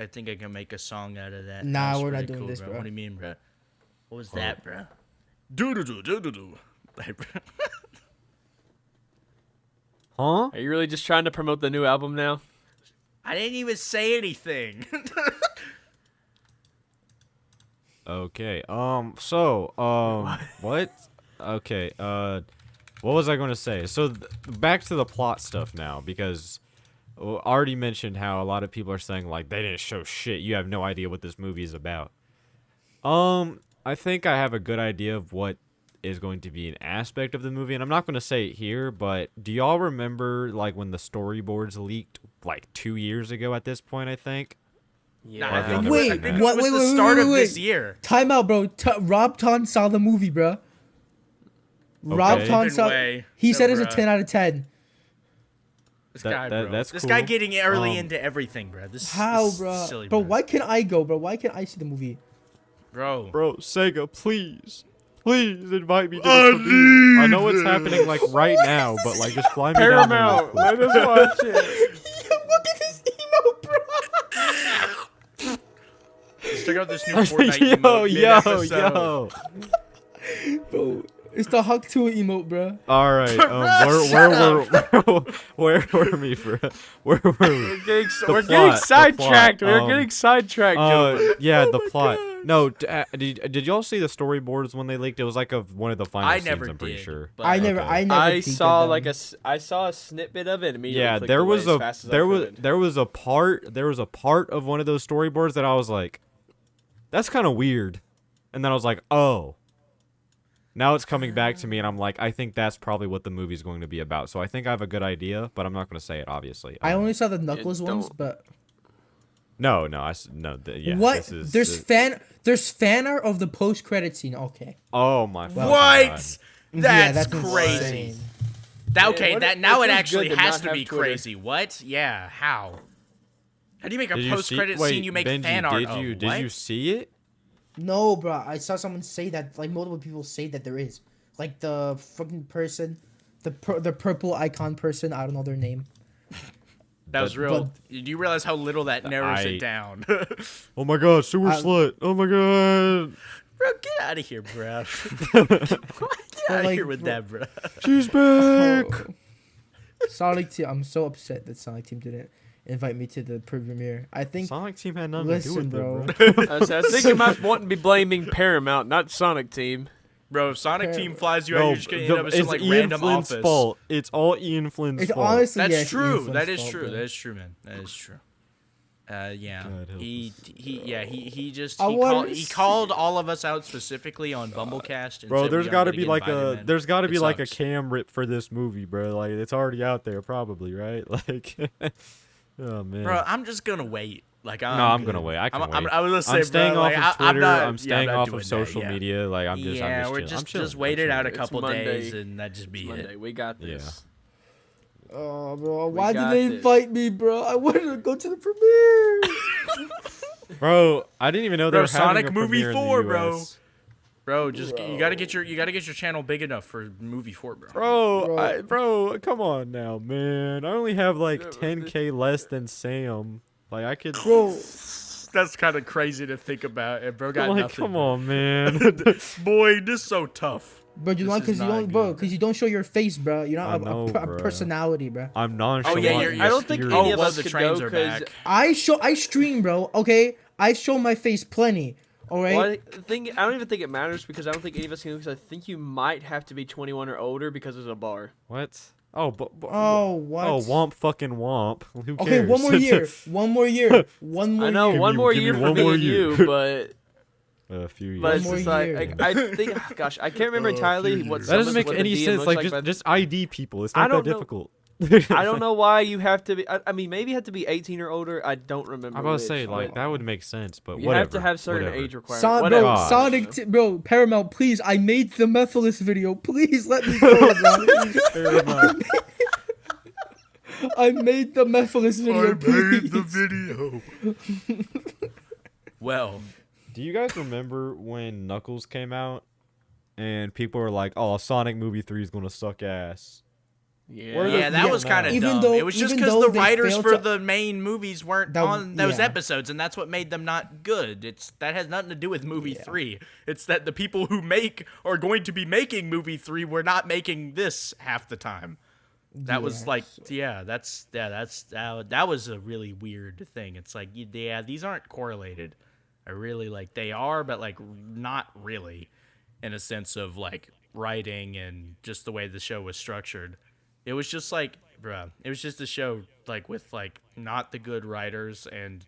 [SPEAKER 4] think I can make a song out of that.
[SPEAKER 3] Nah,
[SPEAKER 4] That was
[SPEAKER 3] we're not
[SPEAKER 4] pretty
[SPEAKER 3] doing this, bro.
[SPEAKER 4] What do you mean, bro? What was that, bro? Do do do do do do.
[SPEAKER 1] Huh?
[SPEAKER 5] Are you really just trying to promote the new album now?
[SPEAKER 4] I didn't even say anything.
[SPEAKER 1] Okay. What? Okay. What was I going to say? So back to the plot stuff now, because I already mentioned how a lot of people are saying like they didn't show shit. You have no idea what this movie is about. I think I have a good idea of what is going to be an aspect of the movie, and I'm not going to say it here, but do y'all remember like when the storyboards leaked like 2 years ago at this point, I think?
[SPEAKER 4] Nah,
[SPEAKER 1] I
[SPEAKER 4] I think
[SPEAKER 3] Wait,
[SPEAKER 4] it was,
[SPEAKER 3] what-
[SPEAKER 4] the
[SPEAKER 3] wait,
[SPEAKER 4] start
[SPEAKER 3] wait,
[SPEAKER 4] of
[SPEAKER 3] wait.
[SPEAKER 4] this year.
[SPEAKER 3] Time out, bro. Rob Ton saw the movie, bro. Rob
[SPEAKER 1] Okay.
[SPEAKER 3] Ton
[SPEAKER 4] Fucking
[SPEAKER 3] saw.
[SPEAKER 4] way.
[SPEAKER 3] He said
[SPEAKER 4] No,
[SPEAKER 3] it's a
[SPEAKER 4] bruh.
[SPEAKER 3] 10 out of 10.
[SPEAKER 4] This
[SPEAKER 1] That-
[SPEAKER 4] guy,
[SPEAKER 1] that-
[SPEAKER 4] bro.
[SPEAKER 1] that's
[SPEAKER 4] This guy
[SPEAKER 1] cool.
[SPEAKER 4] getting early into everything, bro.
[SPEAKER 3] How,
[SPEAKER 4] this
[SPEAKER 3] bro?
[SPEAKER 4] is silly,
[SPEAKER 3] Bro, why can't I go, bro? Why can't I see the movie?
[SPEAKER 4] bro?
[SPEAKER 1] Bro, Sega, please invite me to the premiere. I know it's happening like right now, but like just fly me down there real
[SPEAKER 5] Paramount,
[SPEAKER 1] quick.
[SPEAKER 5] let us watch it.
[SPEAKER 3] Look at this emo, bro.
[SPEAKER 4] Let's check out this new Fortnite
[SPEAKER 1] yo,
[SPEAKER 4] emote
[SPEAKER 1] yo,
[SPEAKER 4] mid-episode.
[SPEAKER 1] yo.
[SPEAKER 3] Bro, it's the Huck 2 emote, bro.
[SPEAKER 1] All right, where were we, bro? Where were we?
[SPEAKER 5] We're
[SPEAKER 1] plot,
[SPEAKER 5] getting
[SPEAKER 1] the
[SPEAKER 5] sidetracked.
[SPEAKER 1] plot,
[SPEAKER 5] We're getting sidetracked, gentlemen.
[SPEAKER 1] Yeah, the plot. No, did y'all see the storyboards when they leaked? It was like one of the final
[SPEAKER 4] I
[SPEAKER 1] scenes,
[SPEAKER 4] never
[SPEAKER 1] I'm pretty
[SPEAKER 4] did.
[SPEAKER 1] sure.
[SPEAKER 4] But
[SPEAKER 3] I never
[SPEAKER 5] I
[SPEAKER 3] peeked at
[SPEAKER 5] saw
[SPEAKER 3] them.
[SPEAKER 5] like I saw a snippet of it. And immediately
[SPEAKER 1] Yeah,
[SPEAKER 5] clicked
[SPEAKER 1] there
[SPEAKER 5] away
[SPEAKER 1] was
[SPEAKER 5] as fast as I could.
[SPEAKER 1] there was a part of one of those storyboards that I was like, that's kind of weird, and then I was like, oh. Now it's coming back to me, and I'm like, I think that's probably what the movie's going to be about. So I think I have a good idea, but I'm not going to say it, obviously.
[SPEAKER 3] I only saw the Knuckles
[SPEAKER 5] don't-
[SPEAKER 3] ones, but
[SPEAKER 1] No. Yeah.
[SPEAKER 3] what?
[SPEAKER 1] This is,
[SPEAKER 3] There's fan art of the post credit scene. Okay.
[SPEAKER 1] Oh my. fucking God.
[SPEAKER 4] What?
[SPEAKER 3] Yeah,
[SPEAKER 4] That's crazy. That, okay,
[SPEAKER 5] what
[SPEAKER 4] that
[SPEAKER 5] it-
[SPEAKER 4] now
[SPEAKER 5] it
[SPEAKER 4] it
[SPEAKER 5] feels
[SPEAKER 4] actually
[SPEAKER 5] good to
[SPEAKER 4] has
[SPEAKER 5] not
[SPEAKER 4] to be
[SPEAKER 5] have Twitter.
[SPEAKER 4] crazy. What? Yeah. How? How do you make a
[SPEAKER 1] Did you
[SPEAKER 4] post-credit scene? You make
[SPEAKER 1] Benji,
[SPEAKER 4] fan art
[SPEAKER 1] did you
[SPEAKER 4] of.
[SPEAKER 1] did
[SPEAKER 4] What?
[SPEAKER 1] you see it?
[SPEAKER 3] No, bro. I saw someone say that. Like multiple people say that there is. Like the fucking person, the purple icon person. I don't know their name.
[SPEAKER 4] That was real. Do you realize how little that narrows it down?
[SPEAKER 1] Oh my god, sewer slut. Oh my god.
[SPEAKER 4] Bro, get out of here, bro. Get out of here with that, bro.
[SPEAKER 1] She's back.
[SPEAKER 3] Oh. Sonic Team. I'm so upset that Sonic Team didn't invite me to the premiere. I think.
[SPEAKER 1] Sonic Team had nothing
[SPEAKER 3] Listen,
[SPEAKER 1] to do with
[SPEAKER 3] bro.
[SPEAKER 1] it, bro.
[SPEAKER 5] I think you might want to be blaming Paramount, not Sonic Team.
[SPEAKER 4] Bro, if Sonic Team flies you out, you're just gonna end up in some
[SPEAKER 1] it's
[SPEAKER 4] like
[SPEAKER 1] Ian
[SPEAKER 4] random
[SPEAKER 1] Flynn's
[SPEAKER 4] office.
[SPEAKER 1] fault. It's all Ian Flynn's
[SPEAKER 3] It's
[SPEAKER 1] fault.
[SPEAKER 3] honestly
[SPEAKER 4] That's
[SPEAKER 3] yes,
[SPEAKER 4] true.
[SPEAKER 3] Ian
[SPEAKER 4] That
[SPEAKER 3] Flynn's
[SPEAKER 4] is
[SPEAKER 3] fault,
[SPEAKER 4] true.
[SPEAKER 3] bro.
[SPEAKER 4] That is true, man. That is true. Yeah.
[SPEAKER 1] God help
[SPEAKER 4] He just
[SPEAKER 3] I wanna
[SPEAKER 4] he called all of us out specifically on Bumblecast. And
[SPEAKER 1] Bro,
[SPEAKER 4] said
[SPEAKER 1] there's
[SPEAKER 4] we
[SPEAKER 1] got to
[SPEAKER 4] aren't
[SPEAKER 1] be
[SPEAKER 4] gonna
[SPEAKER 1] like
[SPEAKER 4] get invited,
[SPEAKER 1] a
[SPEAKER 4] man.
[SPEAKER 1] there's got to
[SPEAKER 4] It
[SPEAKER 1] be like a
[SPEAKER 4] sucks.
[SPEAKER 1] cam rip for this movie, bro. Like it's already out there probably, right? Like oh man.
[SPEAKER 4] Bro, I'm just gonna wait. Like
[SPEAKER 1] I'm gonna wait. I can wait.
[SPEAKER 4] I was gonna say,
[SPEAKER 1] I'm staying
[SPEAKER 4] bro,
[SPEAKER 1] off
[SPEAKER 4] like,
[SPEAKER 1] of Twitter. I'm staying
[SPEAKER 4] not
[SPEAKER 1] off
[SPEAKER 4] doing
[SPEAKER 1] of social
[SPEAKER 4] that, yeah.
[SPEAKER 1] media. Like I'm just
[SPEAKER 4] Yeah, we're
[SPEAKER 1] chilling. I'm chilling.
[SPEAKER 4] just wait it out a
[SPEAKER 5] It's
[SPEAKER 4] couple
[SPEAKER 5] Monday.
[SPEAKER 4] days and that just be
[SPEAKER 5] Monday,
[SPEAKER 4] it.
[SPEAKER 5] we got this.
[SPEAKER 3] Oh, bro. Why did
[SPEAKER 5] got
[SPEAKER 3] they
[SPEAKER 5] this.
[SPEAKER 3] invite me, bro? I wanted to go to the premiere.
[SPEAKER 1] Bro, I didn't even know they
[SPEAKER 4] Bro,
[SPEAKER 1] were
[SPEAKER 4] Sonic
[SPEAKER 1] having a
[SPEAKER 4] Movie
[SPEAKER 1] premiere
[SPEAKER 4] 4,
[SPEAKER 1] in the
[SPEAKER 4] bro.
[SPEAKER 1] US.
[SPEAKER 4] Bro, just you gotta get your channel big enough for movie 4, bro.
[SPEAKER 1] Bro, come on now, man. I only have like 10K less than Sam. Like I could.
[SPEAKER 3] Bro,
[SPEAKER 4] That's kind of crazy to think about. And bro got
[SPEAKER 1] Like,
[SPEAKER 4] nothing.
[SPEAKER 1] come
[SPEAKER 4] bro.
[SPEAKER 1] on, man.
[SPEAKER 4] Boy, this is so tough.
[SPEAKER 3] but you
[SPEAKER 4] This
[SPEAKER 3] want
[SPEAKER 4] is
[SPEAKER 3] because you
[SPEAKER 4] not
[SPEAKER 3] don't, bro,
[SPEAKER 4] good.
[SPEAKER 3] because you don't show your face, bro. You're
[SPEAKER 1] I
[SPEAKER 3] not
[SPEAKER 1] know,
[SPEAKER 3] a
[SPEAKER 1] bro.
[SPEAKER 3] personality, bro.
[SPEAKER 1] I'm nonchalant.
[SPEAKER 4] you're-
[SPEAKER 5] I don't think
[SPEAKER 1] mysterious.
[SPEAKER 5] any of
[SPEAKER 4] well,
[SPEAKER 5] us
[SPEAKER 4] the
[SPEAKER 5] could
[SPEAKER 4] trains
[SPEAKER 5] go
[SPEAKER 4] are
[SPEAKER 5] because
[SPEAKER 4] back.
[SPEAKER 3] I stream, bro. Okay, I show my face plenty. All right.
[SPEAKER 5] well, I don't even think it matters because I don't think any of us can because I think you might have to be 21 or older because there's a bar.
[SPEAKER 1] What? Oh,
[SPEAKER 3] Oh, what?
[SPEAKER 1] Oh, womp fucking womp. Who cares?
[SPEAKER 3] Okay, one more year. One more year. One more
[SPEAKER 5] I know
[SPEAKER 3] year.
[SPEAKER 5] one more
[SPEAKER 1] give me
[SPEAKER 5] year for
[SPEAKER 1] one
[SPEAKER 5] me
[SPEAKER 1] more
[SPEAKER 5] and
[SPEAKER 1] year.
[SPEAKER 5] you, but
[SPEAKER 1] A few years.
[SPEAKER 5] but it's
[SPEAKER 3] more
[SPEAKER 5] just
[SPEAKER 3] year.
[SPEAKER 5] like I think gosh I can't remember entirely what
[SPEAKER 1] that
[SPEAKER 5] some
[SPEAKER 1] doesn't
[SPEAKER 5] of
[SPEAKER 1] make
[SPEAKER 5] what the
[SPEAKER 1] any
[SPEAKER 5] DM
[SPEAKER 1] sense.
[SPEAKER 5] looks
[SPEAKER 1] Like
[SPEAKER 5] but
[SPEAKER 1] just ID people. It's
[SPEAKER 5] I
[SPEAKER 1] not that
[SPEAKER 5] don't know.
[SPEAKER 1] difficult.
[SPEAKER 5] I don't know why you have to be. I mean, maybe you have to be 18 or older. I don't remember.
[SPEAKER 1] I'm about to
[SPEAKER 5] which,
[SPEAKER 1] say
[SPEAKER 5] but
[SPEAKER 1] like that would make sense, but
[SPEAKER 5] you
[SPEAKER 1] whatever.
[SPEAKER 5] have to have certain
[SPEAKER 1] whatever.
[SPEAKER 5] age requirements.
[SPEAKER 3] Bro,
[SPEAKER 1] Gosh.
[SPEAKER 3] Sonic, bro, Paramount, please. I made the Mephiles video. Please let me go, bro. I made the Mephiles video. Please.
[SPEAKER 4] video. Well,
[SPEAKER 1] Do you guys remember when Knuckles came out and people were like, "Oh, Sonic Movie 3 is gonna suck ass." Where
[SPEAKER 4] yeah, that
[SPEAKER 3] yeah,
[SPEAKER 4] was kind of
[SPEAKER 3] even
[SPEAKER 4] dumb.
[SPEAKER 3] though-
[SPEAKER 4] It was just
[SPEAKER 3] even
[SPEAKER 4] because
[SPEAKER 3] though
[SPEAKER 4] the
[SPEAKER 3] they
[SPEAKER 4] writers
[SPEAKER 3] failed
[SPEAKER 4] for
[SPEAKER 3] to-
[SPEAKER 4] the main movies weren't
[SPEAKER 3] That-
[SPEAKER 4] on those
[SPEAKER 3] yeah.
[SPEAKER 4] episodes, and that's what made them not good. That has nothing to do with movie 3. It's that the people who are going to be making movie 3 were not making this half the time. That was like, that was a really weird thing. It's like, yeah, these aren't correlated. I really like they are, but like not really, in a sense of like writing and just the way the show was structured. It was just like, bruh, it was just a show like with like not the good writers, and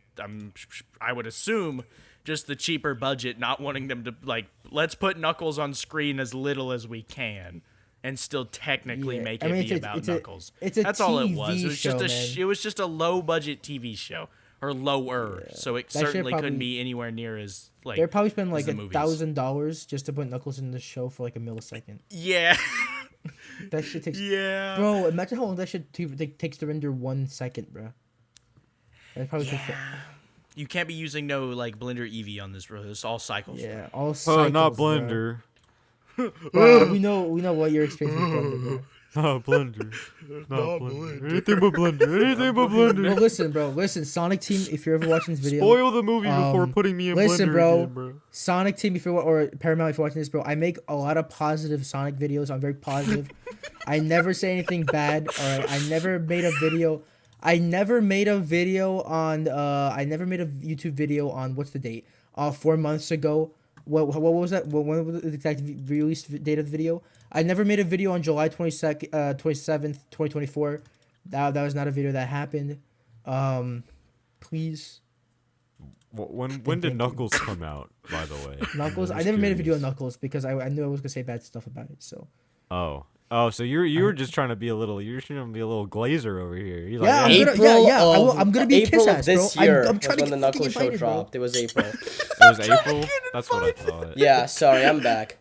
[SPEAKER 4] I would assume just the cheaper budget, not wanting them to like, let's put Knuckles on screen as little as we can. And still technically
[SPEAKER 3] Yeah,
[SPEAKER 4] make
[SPEAKER 3] I
[SPEAKER 4] it
[SPEAKER 3] mean,
[SPEAKER 4] be
[SPEAKER 3] it's a-
[SPEAKER 4] about
[SPEAKER 3] it's a-
[SPEAKER 4] Knuckles.
[SPEAKER 3] it's a
[SPEAKER 4] That's all it was.
[SPEAKER 3] TV
[SPEAKER 4] It was just
[SPEAKER 3] show,
[SPEAKER 4] it was just a low budget TV show, or lower. So it
[SPEAKER 3] That shit
[SPEAKER 4] certainly couldn't
[SPEAKER 3] probably-
[SPEAKER 4] be anywhere near as like.
[SPEAKER 3] They probably spent like
[SPEAKER 4] the movies.
[SPEAKER 3] $1,000 just to put Knuckles in the show for like a millisecond.
[SPEAKER 4] Yeah.
[SPEAKER 3] That shit takes.
[SPEAKER 4] Yeah.
[SPEAKER 3] Bro, imagine how long that shit takes to render 1 second, bro. That probably takes.
[SPEAKER 4] You can't be using no like Blender Eevee on this, bro. It's all cycles.
[SPEAKER 3] Yeah, all
[SPEAKER 1] Oh,
[SPEAKER 3] cycles,
[SPEAKER 1] not
[SPEAKER 3] bro.
[SPEAKER 1] Blender.
[SPEAKER 3] Bro, we know what your experience with Blender, bro.
[SPEAKER 1] Not Blender. Not Blender. Anything but Blender. Anything but Blender.
[SPEAKER 3] Bro, listen, Sonic Team, if you're ever watching this video,
[SPEAKER 1] Spoil the movie before putting me in
[SPEAKER 3] listen,
[SPEAKER 1] Blender
[SPEAKER 3] bro.
[SPEAKER 1] again, bro.
[SPEAKER 3] Sonic Team, if you're or Paramount, if you're watching this, bro, I make a lot of positive Sonic videos. I'm very positive. I never say anything bad. All right, I never made a video. I never made a video on. I never made a YouTube video on what's the date? 4 months ago. What was that? When was the exact release date of the video? I never made a video on July 27th, 2024. That was not a video that happened. Please.
[SPEAKER 1] When did Knuckles come out, by the way?
[SPEAKER 3] Knuckles.
[SPEAKER 1] I'm
[SPEAKER 3] I
[SPEAKER 1] just
[SPEAKER 3] never made a video on
[SPEAKER 1] curious.
[SPEAKER 3] Knuckles because I knew I was gonna say bad stuff about it. So
[SPEAKER 1] Oh, so you were just trying to be a little glazer over here. You're
[SPEAKER 3] Yeah,
[SPEAKER 1] like,
[SPEAKER 3] I'm gonna- I'm gonna be
[SPEAKER 2] April
[SPEAKER 3] kiss
[SPEAKER 2] of
[SPEAKER 3] ass, bro.
[SPEAKER 2] this year
[SPEAKER 3] I'm
[SPEAKER 2] was
[SPEAKER 3] trying to
[SPEAKER 2] when the
[SPEAKER 3] get
[SPEAKER 2] Knuckles
[SPEAKER 3] fucking
[SPEAKER 2] show
[SPEAKER 3] invited, bro.
[SPEAKER 2] dropped. It was April.
[SPEAKER 1] it was April? That's what I thought.
[SPEAKER 2] Yeah, sorry, I'm back.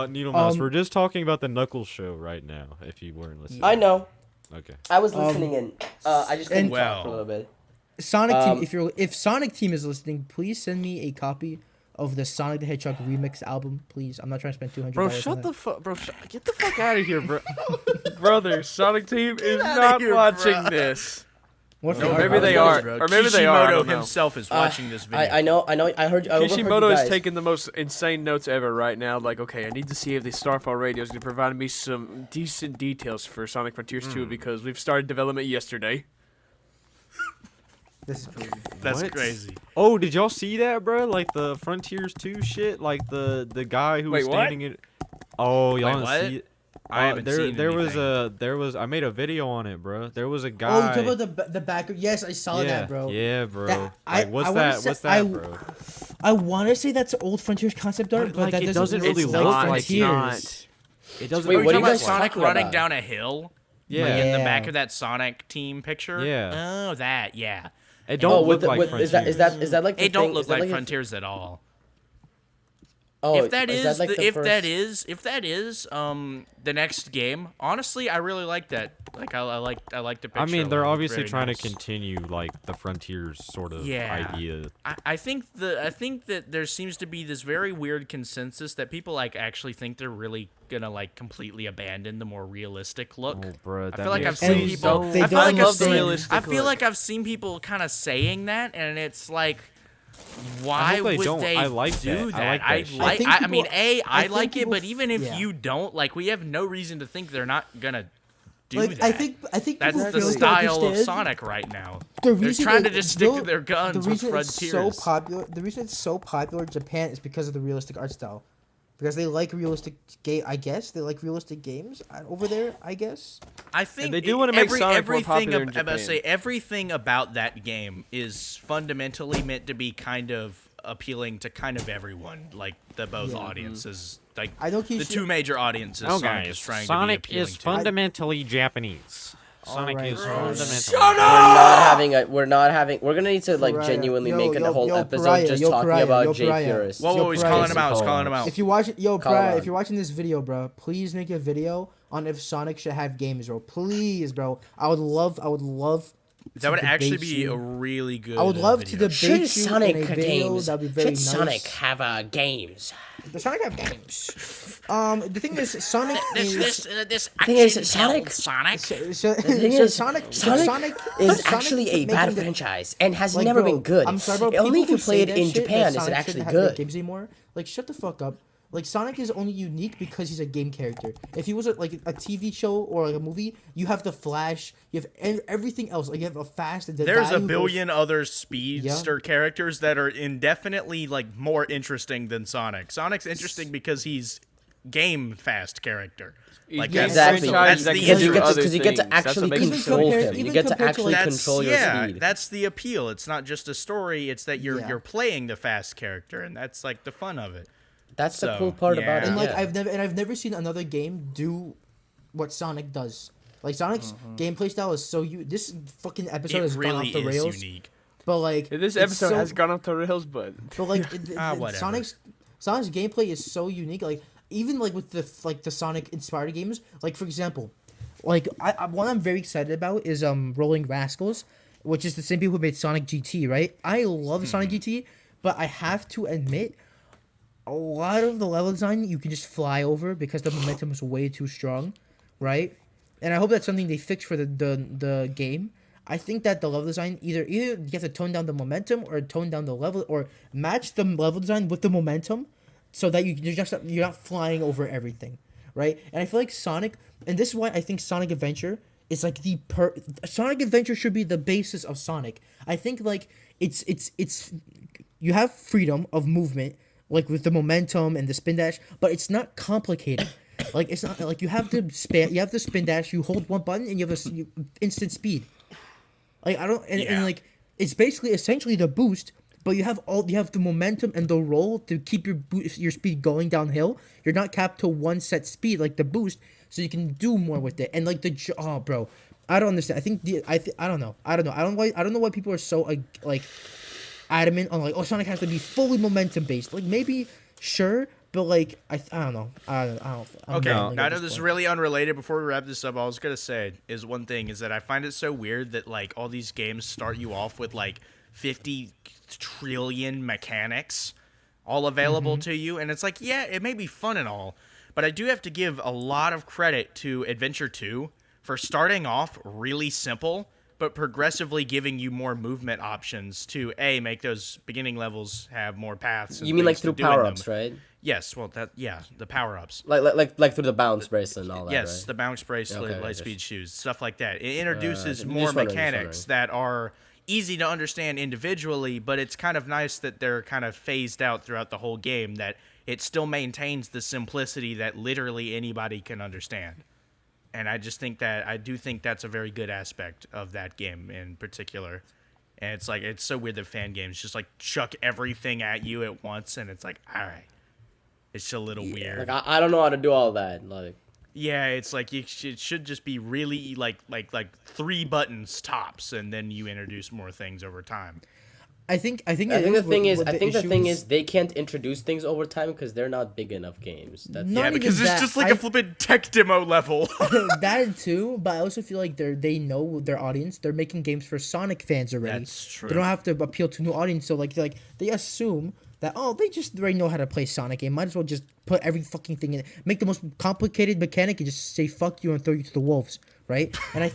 [SPEAKER 1] Needle Mouse, we're just talking about the Knuckles show right now, if you weren't listening.
[SPEAKER 2] I know.
[SPEAKER 1] Okay.
[SPEAKER 2] I was listening in. I just couldn't talk
[SPEAKER 4] Well.
[SPEAKER 2] for a little bit.
[SPEAKER 3] Sonic Team, if Sonic Team is listening, please send me a copy of the Sonic the Hedgehog remix album, please. I'm not trying to spend $200.
[SPEAKER 5] Bro, shut the fuck, bro. Get the fuck out of here, bro. Brother, Sonic Team is
[SPEAKER 4] outta
[SPEAKER 5] not
[SPEAKER 4] here,
[SPEAKER 5] watching
[SPEAKER 4] bro.
[SPEAKER 5] this.
[SPEAKER 3] What
[SPEAKER 5] No,
[SPEAKER 3] for?
[SPEAKER 5] maybe they are, or maybe they are. I don't know.
[SPEAKER 4] himself is watching this video.
[SPEAKER 2] I know. I heard. I overheard you
[SPEAKER 5] Kishimoto is
[SPEAKER 2] guys.
[SPEAKER 5] taking the most insane notes ever right now. Like, okay, I need to see if the Starfall radio is going to provide me some decent details for Sonic Frontiers 2 because we've started development yesterday.
[SPEAKER 3] This is crazy.
[SPEAKER 4] That's
[SPEAKER 1] What?
[SPEAKER 4] crazy.
[SPEAKER 1] Oh, did y'all see that, bro? Like the Frontiers 2 shit? Like the guy who was
[SPEAKER 5] Wait, what?
[SPEAKER 1] standing in. Oh, y'all
[SPEAKER 4] Wait,
[SPEAKER 1] didn't
[SPEAKER 4] what?
[SPEAKER 1] see it?
[SPEAKER 4] I haven't seen
[SPEAKER 1] there was I made a video on it, bro. There was a
[SPEAKER 3] Oh, you
[SPEAKER 1] guy.
[SPEAKER 3] talking about the back? Yes, I saw that, bro.
[SPEAKER 1] Yeah, bro.
[SPEAKER 3] That-
[SPEAKER 1] like, what's that, bro?
[SPEAKER 3] I want to say that's old Frontiers concept art, but
[SPEAKER 1] like,
[SPEAKER 3] that
[SPEAKER 1] it
[SPEAKER 3] doesn't
[SPEAKER 1] doesn't
[SPEAKER 3] really
[SPEAKER 1] really
[SPEAKER 3] look
[SPEAKER 1] look
[SPEAKER 3] like
[SPEAKER 1] like
[SPEAKER 3] Frontiers.
[SPEAKER 1] It doesn't.
[SPEAKER 2] Wait,
[SPEAKER 4] Are you
[SPEAKER 2] what are
[SPEAKER 4] talking
[SPEAKER 2] you
[SPEAKER 4] about
[SPEAKER 2] guys
[SPEAKER 4] Sonic
[SPEAKER 2] talking
[SPEAKER 4] running
[SPEAKER 2] about?
[SPEAKER 4] down a hill?
[SPEAKER 1] Yeah.
[SPEAKER 4] Like in the
[SPEAKER 3] Yeah.
[SPEAKER 4] back of that Sonic team picture?
[SPEAKER 1] Yeah.
[SPEAKER 4] Oh, that, yeah.
[SPEAKER 1] It don't look
[SPEAKER 2] with
[SPEAKER 1] like
[SPEAKER 2] with,
[SPEAKER 1] Frontiers.
[SPEAKER 2] is that like the
[SPEAKER 4] It don't
[SPEAKER 2] thing-
[SPEAKER 4] look
[SPEAKER 2] is that
[SPEAKER 4] like
[SPEAKER 2] a-
[SPEAKER 4] Frontiers at all.
[SPEAKER 2] Oh,
[SPEAKER 4] If that is,
[SPEAKER 2] like the
[SPEAKER 4] if
[SPEAKER 2] first-
[SPEAKER 4] that is, the next game. Honestly, I really like that. Like, I like the picture.
[SPEAKER 1] I mean, they're
[SPEAKER 4] a lot. It's
[SPEAKER 1] obviously
[SPEAKER 4] very
[SPEAKER 1] trying
[SPEAKER 4] nice.
[SPEAKER 1] to continue like the Frontiers sort of
[SPEAKER 4] Yeah.
[SPEAKER 1] idea.
[SPEAKER 4] I think that there seems to be this very weird consensus that people like actually think they're really gonna like completely abandon the more realistic look.
[SPEAKER 1] Oh, bro,
[SPEAKER 4] I
[SPEAKER 1] that
[SPEAKER 4] feel like I've
[SPEAKER 1] makes
[SPEAKER 4] seen
[SPEAKER 3] And
[SPEAKER 4] people.
[SPEAKER 3] they
[SPEAKER 4] I feel
[SPEAKER 3] don't
[SPEAKER 4] like I've
[SPEAKER 3] love the
[SPEAKER 4] seen.
[SPEAKER 5] realistic
[SPEAKER 4] I feel
[SPEAKER 5] look.
[SPEAKER 4] like I've seen people kind of saying that, and it's like, why
[SPEAKER 1] hope they
[SPEAKER 4] would
[SPEAKER 1] don't.
[SPEAKER 4] they
[SPEAKER 1] I like
[SPEAKER 4] do
[SPEAKER 1] that.
[SPEAKER 4] that?
[SPEAKER 1] I like that shit.
[SPEAKER 3] I think
[SPEAKER 4] I mean,
[SPEAKER 3] people-
[SPEAKER 4] I
[SPEAKER 3] I think
[SPEAKER 4] like it,
[SPEAKER 3] people
[SPEAKER 4] but even if
[SPEAKER 3] yeah.
[SPEAKER 4] you don't, like, we have no reason to think they're not gonna do
[SPEAKER 3] Like
[SPEAKER 4] that.
[SPEAKER 3] I think
[SPEAKER 4] That's
[SPEAKER 3] people
[SPEAKER 4] the
[SPEAKER 3] fail to
[SPEAKER 4] style of
[SPEAKER 3] understand
[SPEAKER 4] Sonic right now.
[SPEAKER 3] the
[SPEAKER 4] They're
[SPEAKER 3] reason
[SPEAKER 4] trying to
[SPEAKER 3] it-
[SPEAKER 4] just stick to
[SPEAKER 3] the-
[SPEAKER 4] their guns
[SPEAKER 3] the
[SPEAKER 4] with
[SPEAKER 3] reason it's so
[SPEAKER 4] Frontiers.
[SPEAKER 3] popular. The reason it's so popular in Japan is because of the realistic art style. Because they like realistic game, I guess they like realistic games over there. I guess.
[SPEAKER 4] I think
[SPEAKER 5] they do wanna make Sonic more
[SPEAKER 4] everything
[SPEAKER 5] popular in
[SPEAKER 4] I'm about to
[SPEAKER 5] Japan.
[SPEAKER 4] say everything about that game is fundamentally meant to be kind of appealing to kind of everyone, like the both
[SPEAKER 3] Yeah.
[SPEAKER 4] audiences, like
[SPEAKER 3] I know
[SPEAKER 4] the
[SPEAKER 3] Keisha-
[SPEAKER 4] two major audiences.
[SPEAKER 1] Oh,
[SPEAKER 4] Sonic
[SPEAKER 1] guys,
[SPEAKER 4] is trying
[SPEAKER 1] Sonic
[SPEAKER 4] to be appealing
[SPEAKER 1] is
[SPEAKER 4] to.
[SPEAKER 1] fundamentally Japanese. Sonic
[SPEAKER 3] Alright.
[SPEAKER 1] is
[SPEAKER 3] Bro,
[SPEAKER 1] fundamentally.
[SPEAKER 2] We're not having. We're gonna need to like
[SPEAKER 3] Pariah.
[SPEAKER 2] genuinely
[SPEAKER 3] Yo,
[SPEAKER 2] make a
[SPEAKER 3] yo,
[SPEAKER 2] whole
[SPEAKER 3] yo,
[SPEAKER 2] episode
[SPEAKER 3] Pariah,
[SPEAKER 2] just
[SPEAKER 3] yo,
[SPEAKER 2] talking
[SPEAKER 3] Pariah,
[SPEAKER 2] about
[SPEAKER 3] yo,
[SPEAKER 2] J
[SPEAKER 3] Pariah.
[SPEAKER 2] Purist.
[SPEAKER 4] Whoa,
[SPEAKER 3] Yo,
[SPEAKER 4] he's
[SPEAKER 3] Pariah.
[SPEAKER 4] calling him out. He's
[SPEAKER 2] Call
[SPEAKER 4] calling him
[SPEAKER 2] him
[SPEAKER 4] out.
[SPEAKER 3] If you watch, yo,
[SPEAKER 2] Call
[SPEAKER 3] Pariah,
[SPEAKER 2] on.
[SPEAKER 3] if you're watching this video, bro, please make a video on if Sonic should have games, bro. Please, bro. I would love.
[SPEAKER 4] That would
[SPEAKER 3] to
[SPEAKER 4] actually
[SPEAKER 3] debate
[SPEAKER 4] be
[SPEAKER 3] you.
[SPEAKER 4] a really good.
[SPEAKER 3] I would love to
[SPEAKER 4] video.
[SPEAKER 3] debate
[SPEAKER 2] Should
[SPEAKER 3] you
[SPEAKER 2] Sonic
[SPEAKER 3] in a
[SPEAKER 2] have
[SPEAKER 3] video.
[SPEAKER 2] games?
[SPEAKER 3] That'd be very
[SPEAKER 2] Should
[SPEAKER 3] nice.
[SPEAKER 2] Sonic have games?
[SPEAKER 3] The Sonic have games. The thing is, Sonic
[SPEAKER 4] This
[SPEAKER 2] thing is,
[SPEAKER 4] action
[SPEAKER 2] Sonic-
[SPEAKER 4] Sonic.
[SPEAKER 2] thing
[SPEAKER 3] so
[SPEAKER 2] is,
[SPEAKER 3] Sonic
[SPEAKER 2] is
[SPEAKER 3] Sonic
[SPEAKER 2] actually a
[SPEAKER 3] making
[SPEAKER 2] bad
[SPEAKER 3] the-
[SPEAKER 2] franchise and has
[SPEAKER 3] like,
[SPEAKER 2] never
[SPEAKER 3] bro,
[SPEAKER 2] been good.
[SPEAKER 3] I'm sorry, bro.
[SPEAKER 2] Only if
[SPEAKER 3] people
[SPEAKER 2] you
[SPEAKER 3] who
[SPEAKER 2] play
[SPEAKER 3] say
[SPEAKER 2] it
[SPEAKER 3] that
[SPEAKER 2] in
[SPEAKER 3] shit, that
[SPEAKER 2] Japan is
[SPEAKER 3] Sonic
[SPEAKER 2] it actually
[SPEAKER 3] shouldn't have
[SPEAKER 2] good.
[SPEAKER 3] games anymore. Like, shut the fuck up. Like, Sonic is only unique because he's a game character. If he was like a TV show or like a movie, you have the Flash, you have everything else. Like, you have a Fast. The
[SPEAKER 4] There's
[SPEAKER 3] guy
[SPEAKER 4] a
[SPEAKER 3] who
[SPEAKER 4] billion other speedster characters that are indefinitely like more interesting than Sonic. Sonic's interesting because he's game fast character. Like
[SPEAKER 3] Yeah,
[SPEAKER 2] Exactly.
[SPEAKER 4] That's
[SPEAKER 5] that
[SPEAKER 4] the
[SPEAKER 5] can
[SPEAKER 2] Because
[SPEAKER 5] do
[SPEAKER 2] you get to,
[SPEAKER 5] other
[SPEAKER 2] because you get to
[SPEAKER 5] things. That's what
[SPEAKER 2] actually
[SPEAKER 5] makes it
[SPEAKER 2] control
[SPEAKER 3] compared-
[SPEAKER 2] him. You
[SPEAKER 3] even
[SPEAKER 2] get to
[SPEAKER 3] compared to,
[SPEAKER 2] actually
[SPEAKER 3] like-
[SPEAKER 2] control your
[SPEAKER 4] yeah,
[SPEAKER 2] speed.
[SPEAKER 4] that's the appeal. It's not just a story. It's that
[SPEAKER 3] Yeah.
[SPEAKER 4] you're playing the fast character, and that's like the fun of it.
[SPEAKER 2] That's the
[SPEAKER 4] So,
[SPEAKER 2] cool part
[SPEAKER 4] yeah.
[SPEAKER 2] about it.
[SPEAKER 3] And like
[SPEAKER 2] yeah.
[SPEAKER 3] I've never seen another game do what Sonic does. Like Sonic's gameplay style is so this fucking episode
[SPEAKER 4] It
[SPEAKER 3] has gone
[SPEAKER 4] really
[SPEAKER 3] off the
[SPEAKER 4] is
[SPEAKER 3] rails.
[SPEAKER 4] unique.
[SPEAKER 3] But like
[SPEAKER 5] This
[SPEAKER 3] it's
[SPEAKER 5] episode
[SPEAKER 3] so-
[SPEAKER 5] has gone off the rails, but
[SPEAKER 3] like
[SPEAKER 4] Whatever.
[SPEAKER 3] Sonic's gameplay is so unique. Like even like with the Sonic inspired games. Like for example, like one I'm very excited about is Rolling Rascals, which is the same people who made Sonic GT. Right? I love Sonic GT, but I have to admit, a lot of the level design you can just fly over because the momentum is way too strong, right? And I hope that's something they fix for the game. I think that the level design either you have to tone down the momentum or tone down the level or match the level design with the momentum, so that you're not flying over everything, right? And I feel like Sonic, and this is why I think Sonic Adventure is like Sonic Adventure should be the basis of Sonic. I think like it's you have freedom of movement, like with the momentum and the spin dash, but it's not complicated. Like it's not like you have the spin dash, you hold one button and you have instant speed. Like I don't and
[SPEAKER 4] Yeah.
[SPEAKER 3] like it's basically essentially the boost, but you have the momentum and the roll to keep your speed going downhill. You're not capped to one set speed like the boost, so you can do more with it. And like bro, I don't understand. I think I don't know. I don't know why people are so like adamant on like Sonic has to be fully momentum based. Like maybe sure, But like I don't know. I don't.
[SPEAKER 4] Okay,
[SPEAKER 1] No.
[SPEAKER 4] now I know this is really unrelated. Before we wrap this up, all I was gonna say is one thing is that I find it so weird that like all these games start you off with like 50 trillion mechanics all available to you, and it's like, yeah, it may be fun and all, but I do have to give a lot of credit to Adventure 2 for starting off really simple, but progressively giving you more movement options to make those beginning levels have more paths. And
[SPEAKER 2] You mean like
[SPEAKER 4] things to
[SPEAKER 2] through
[SPEAKER 4] do in
[SPEAKER 2] power ups,
[SPEAKER 4] them.
[SPEAKER 2] right?
[SPEAKER 4] Yes, well, the power ups.
[SPEAKER 2] Like through the bounce bracelet and all that.
[SPEAKER 4] Yes,
[SPEAKER 2] right?
[SPEAKER 4] the bounce bracelet,
[SPEAKER 2] Okay,
[SPEAKER 4] Lightspeed shoes, stuff like that. It introduces
[SPEAKER 2] just
[SPEAKER 4] more
[SPEAKER 2] wondering,
[SPEAKER 4] mechanics that are easy to understand individually, but it's kind of nice that they're kind of phased out throughout the whole game, that it still maintains the simplicity that literally anybody can understand. And I think that's a very good aspect of that game in particular. And it's like, it's so weird that fan games just like chuck everything at you at once, and it's like, all right. It's a little weird.
[SPEAKER 2] Like I don't know how to do all that. Like
[SPEAKER 4] yeah, it's like it should just be really like 3 buttons tops, and then you introduce more things over time.
[SPEAKER 3] I think
[SPEAKER 2] the thing is they can't introduce things over time because they're not big enough games. That's
[SPEAKER 3] Not
[SPEAKER 4] Yeah,
[SPEAKER 3] even
[SPEAKER 4] because it's
[SPEAKER 3] that.
[SPEAKER 4] just like a flippin' tech demo level.
[SPEAKER 3] that too, but I also feel like they know their audience. They're making games for Sonic fans already.
[SPEAKER 4] That's true.
[SPEAKER 3] They don't have to appeal to new audience. So like they assume that they just already know how to play Sonic game. Might as well just put every fucking thing in it. Make the most complicated mechanic and just say fuck you and throw you to the wolves, right? And I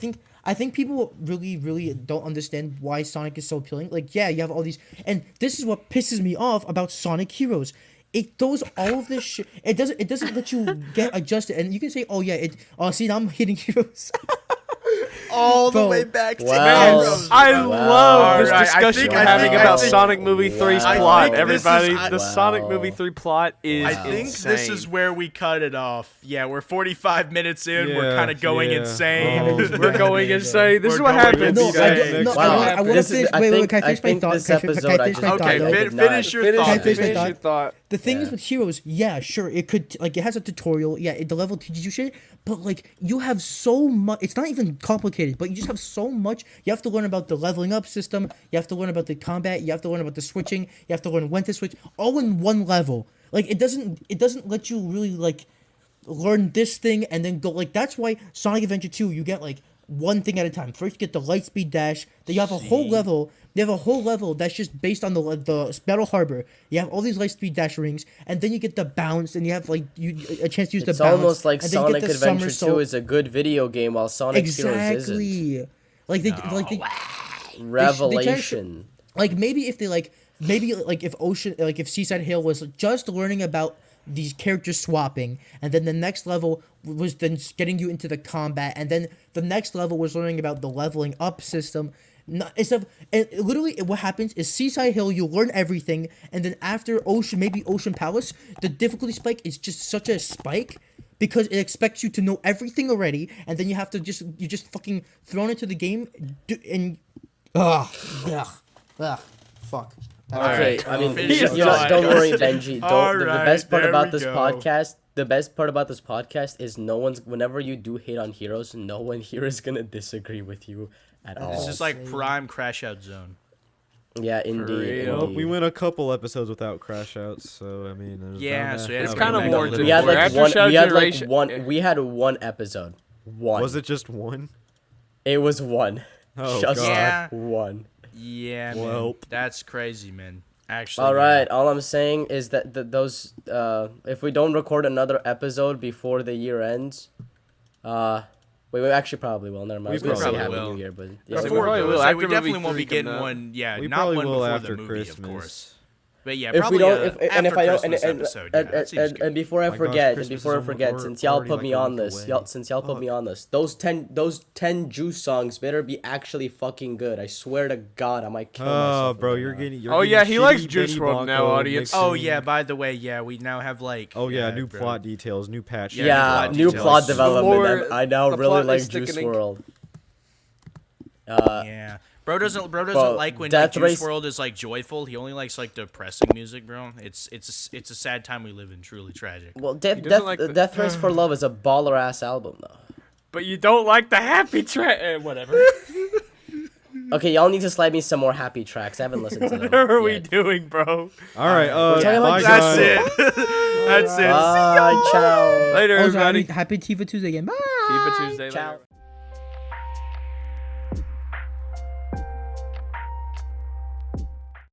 [SPEAKER 3] think people really don't understand why Sonic is so appealing. Like, yeah, you have all these, and this is what pisses me off about Sonic Heroes. It throws all of this shit. It doesn't let you get adjusted. And you can say, oh yeah, see now I'm hitting heroes.
[SPEAKER 4] All the
[SPEAKER 3] Bro,
[SPEAKER 4] way back to
[SPEAKER 2] wow.
[SPEAKER 4] Heroes.
[SPEAKER 5] I love this
[SPEAKER 4] Alright,
[SPEAKER 5] discussion we're
[SPEAKER 2] I
[SPEAKER 5] having
[SPEAKER 2] think-
[SPEAKER 5] about
[SPEAKER 2] I think-
[SPEAKER 5] Sonic Movie 3's
[SPEAKER 2] Wow.
[SPEAKER 5] plot,
[SPEAKER 4] I think this is-
[SPEAKER 5] everybody. The
[SPEAKER 2] Wow.
[SPEAKER 5] Sonic Movie 3 plot is
[SPEAKER 4] I think
[SPEAKER 5] insane.
[SPEAKER 4] this is where we cut it off. Yeah, we're 45 minutes in. we're
[SPEAKER 1] Yeah,
[SPEAKER 4] kind of going
[SPEAKER 1] yeah.
[SPEAKER 4] insane.
[SPEAKER 5] We're going insane. This is
[SPEAKER 4] We're
[SPEAKER 5] what
[SPEAKER 4] going
[SPEAKER 5] happens.
[SPEAKER 3] No,
[SPEAKER 1] insane.
[SPEAKER 3] I want to
[SPEAKER 2] This is-
[SPEAKER 3] finish.
[SPEAKER 2] I
[SPEAKER 3] Wait,
[SPEAKER 2] think-
[SPEAKER 3] can I finish
[SPEAKER 2] I
[SPEAKER 3] my
[SPEAKER 2] think
[SPEAKER 3] thought?
[SPEAKER 2] this
[SPEAKER 3] Can I finish
[SPEAKER 2] episode
[SPEAKER 3] my
[SPEAKER 2] I just-
[SPEAKER 3] thought?
[SPEAKER 4] Okay,
[SPEAKER 3] though?
[SPEAKER 2] did not-
[SPEAKER 4] finish your
[SPEAKER 5] Finish
[SPEAKER 4] thought.
[SPEAKER 3] Can I finish my
[SPEAKER 5] finish
[SPEAKER 3] thought?
[SPEAKER 5] your thought.
[SPEAKER 3] The thing is with Heroes, yeah, sure, it could like it has a tutorial, yeah, the level teaches you shit, but like you have so much. It's not even complicated, but you just have so much. You have to learn about the leveling up system. You have to learn about the combat. You have to learn about the switching. You have to learn when to switch, all in one level. Like it doesn't let you really like learn this thing and then go like. That's why Sonic Adventure 2, you get like one thing at a time. First, you get the Lightspeed Dash. Then you have a whole level. They have a whole level that's just based on the Battle Harbor. You have all these Lightspeed Dash rings, and then you get the bounce, and you have like a chance to use
[SPEAKER 2] It's
[SPEAKER 3] the bounce.
[SPEAKER 2] almost like
[SPEAKER 3] and then you
[SPEAKER 2] Sonic
[SPEAKER 3] get the
[SPEAKER 2] Adventure 2
[SPEAKER 3] somersault.
[SPEAKER 2] is a good video game while Sonic Heroes isn't.
[SPEAKER 3] Exactly. Like they
[SPEAKER 2] Revelation.
[SPEAKER 3] like maybe if if Seaside Hill was just learning about these characters swapping, and then the next level was then getting you into the combat, and then the next level was learning about the leveling up system. What happens is Seaside Hill, you learn everything, and then after Ocean Palace, the difficulty spike is just such a spike because it expects you to know everything already, and then you have to you just fucking thrown into the game, fuck.
[SPEAKER 2] Okay, I mean,
[SPEAKER 4] finish
[SPEAKER 2] you
[SPEAKER 4] your
[SPEAKER 2] know,
[SPEAKER 4] thought.
[SPEAKER 2] don't worry, Benji. The
[SPEAKER 4] Alright,
[SPEAKER 2] best part
[SPEAKER 4] there
[SPEAKER 2] about
[SPEAKER 4] we
[SPEAKER 2] this
[SPEAKER 4] go.
[SPEAKER 2] podcast, is whenever you do hate on Heroes, no one here is gonna disagree with you at all.
[SPEAKER 4] It's just like prime crash out zone.
[SPEAKER 2] Yeah, indeed.
[SPEAKER 5] real.
[SPEAKER 1] Well,
[SPEAKER 2] indeed.
[SPEAKER 1] we went a couple episodes without crash outs, so I mean, there's
[SPEAKER 4] Yeah,
[SPEAKER 1] bound to
[SPEAKER 4] so it's
[SPEAKER 1] happen.
[SPEAKER 5] kinda
[SPEAKER 4] Make
[SPEAKER 5] more
[SPEAKER 4] a
[SPEAKER 5] to
[SPEAKER 4] little
[SPEAKER 2] We had
[SPEAKER 4] more.
[SPEAKER 2] like
[SPEAKER 5] After
[SPEAKER 2] one.
[SPEAKER 5] Shadow
[SPEAKER 2] We had like
[SPEAKER 5] Generation-
[SPEAKER 2] one. We had one episode. One.
[SPEAKER 1] Was it just one?
[SPEAKER 2] It was one.
[SPEAKER 1] Oh,
[SPEAKER 2] Just
[SPEAKER 1] God.
[SPEAKER 4] Yeah.
[SPEAKER 2] one.
[SPEAKER 4] Yeah, man.
[SPEAKER 1] Welp.
[SPEAKER 4] That's crazy, man. Actually.
[SPEAKER 2] All
[SPEAKER 4] yeah.
[SPEAKER 2] right. All I'm saying is that those. If we don't record another episode before the year ends, we actually probably will. Never mind. I was
[SPEAKER 1] We
[SPEAKER 2] gonna say
[SPEAKER 4] probably
[SPEAKER 2] Happy
[SPEAKER 4] will.
[SPEAKER 2] New Year, but
[SPEAKER 5] Before-
[SPEAKER 4] Before
[SPEAKER 5] probably
[SPEAKER 4] it
[SPEAKER 5] will.
[SPEAKER 4] goes,
[SPEAKER 5] After
[SPEAKER 4] we
[SPEAKER 5] movie
[SPEAKER 4] definitely won't be
[SPEAKER 5] 3
[SPEAKER 4] getting
[SPEAKER 5] come out.
[SPEAKER 4] one. Yeah,
[SPEAKER 1] We
[SPEAKER 4] not
[SPEAKER 1] probably
[SPEAKER 4] one
[SPEAKER 1] will
[SPEAKER 4] before
[SPEAKER 1] after
[SPEAKER 4] the movie,
[SPEAKER 1] Christmas.
[SPEAKER 4] of course. But yeah,
[SPEAKER 2] if
[SPEAKER 4] probably
[SPEAKER 2] we don't,
[SPEAKER 4] after
[SPEAKER 2] and if I don't,
[SPEAKER 4] Christmas episode, yeah, that seems good.
[SPEAKER 2] and before I
[SPEAKER 1] My gosh,
[SPEAKER 2] forget,
[SPEAKER 1] Christmas is
[SPEAKER 2] since y'all
[SPEAKER 1] already
[SPEAKER 2] put
[SPEAKER 1] like
[SPEAKER 2] me
[SPEAKER 1] a
[SPEAKER 2] on
[SPEAKER 1] week
[SPEAKER 2] this,
[SPEAKER 1] away.
[SPEAKER 2] since y'all put me on this, those 10 Juice songs better be actually fucking good. I swear to God, I might kill myself.
[SPEAKER 1] Oh, bro,
[SPEAKER 2] if
[SPEAKER 1] you're
[SPEAKER 2] they're not.
[SPEAKER 1] getting.
[SPEAKER 5] Oh, yeah, he likes
[SPEAKER 1] shitty
[SPEAKER 5] Juice
[SPEAKER 1] Benny
[SPEAKER 5] WRLD now,
[SPEAKER 1] Blanco
[SPEAKER 5] audience.
[SPEAKER 4] Oh
[SPEAKER 1] mixing-
[SPEAKER 4] yeah, by the way, yeah, we now have like.
[SPEAKER 1] Oh yeah, new
[SPEAKER 4] bro.
[SPEAKER 1] plot details, new patch.
[SPEAKER 4] Yeah,
[SPEAKER 2] Yeah,
[SPEAKER 4] new
[SPEAKER 2] new
[SPEAKER 4] plot
[SPEAKER 2] plot
[SPEAKER 4] details.
[SPEAKER 2] development.
[SPEAKER 5] More-
[SPEAKER 2] And I now
[SPEAKER 5] the
[SPEAKER 2] really
[SPEAKER 5] plot
[SPEAKER 2] like
[SPEAKER 5] is
[SPEAKER 2] Juice
[SPEAKER 5] thickening.
[SPEAKER 2] World.
[SPEAKER 4] Yeah, bro doesn't
[SPEAKER 2] Bro,
[SPEAKER 4] like when
[SPEAKER 2] Death
[SPEAKER 4] like,
[SPEAKER 2] Race-
[SPEAKER 4] Juice World is like joyful. He only likes like depressing music, bro. It's a sad time we live in. Truly tragic.
[SPEAKER 2] Well,
[SPEAKER 5] doesn't like the-
[SPEAKER 2] Death Race for Love is a baller ass album though.
[SPEAKER 5] But you don't like the happy track. Whatever.
[SPEAKER 2] Okay, y'all need to slide me some more happy tracks. I haven't listened to them.
[SPEAKER 5] What are we
[SPEAKER 2] yet.
[SPEAKER 5] doing, bro?
[SPEAKER 1] All right,
[SPEAKER 2] We're talking about
[SPEAKER 1] bye,
[SPEAKER 2] Juice
[SPEAKER 1] guys.
[SPEAKER 4] That's it.
[SPEAKER 5] That's it.
[SPEAKER 2] Bye, ciao.
[SPEAKER 5] Later,
[SPEAKER 3] Also,
[SPEAKER 5] everybody.
[SPEAKER 3] happy Tifa Tuesday again. Bye.
[SPEAKER 5] Tifa Tuesday.
[SPEAKER 2] Ciao.
[SPEAKER 5] Later.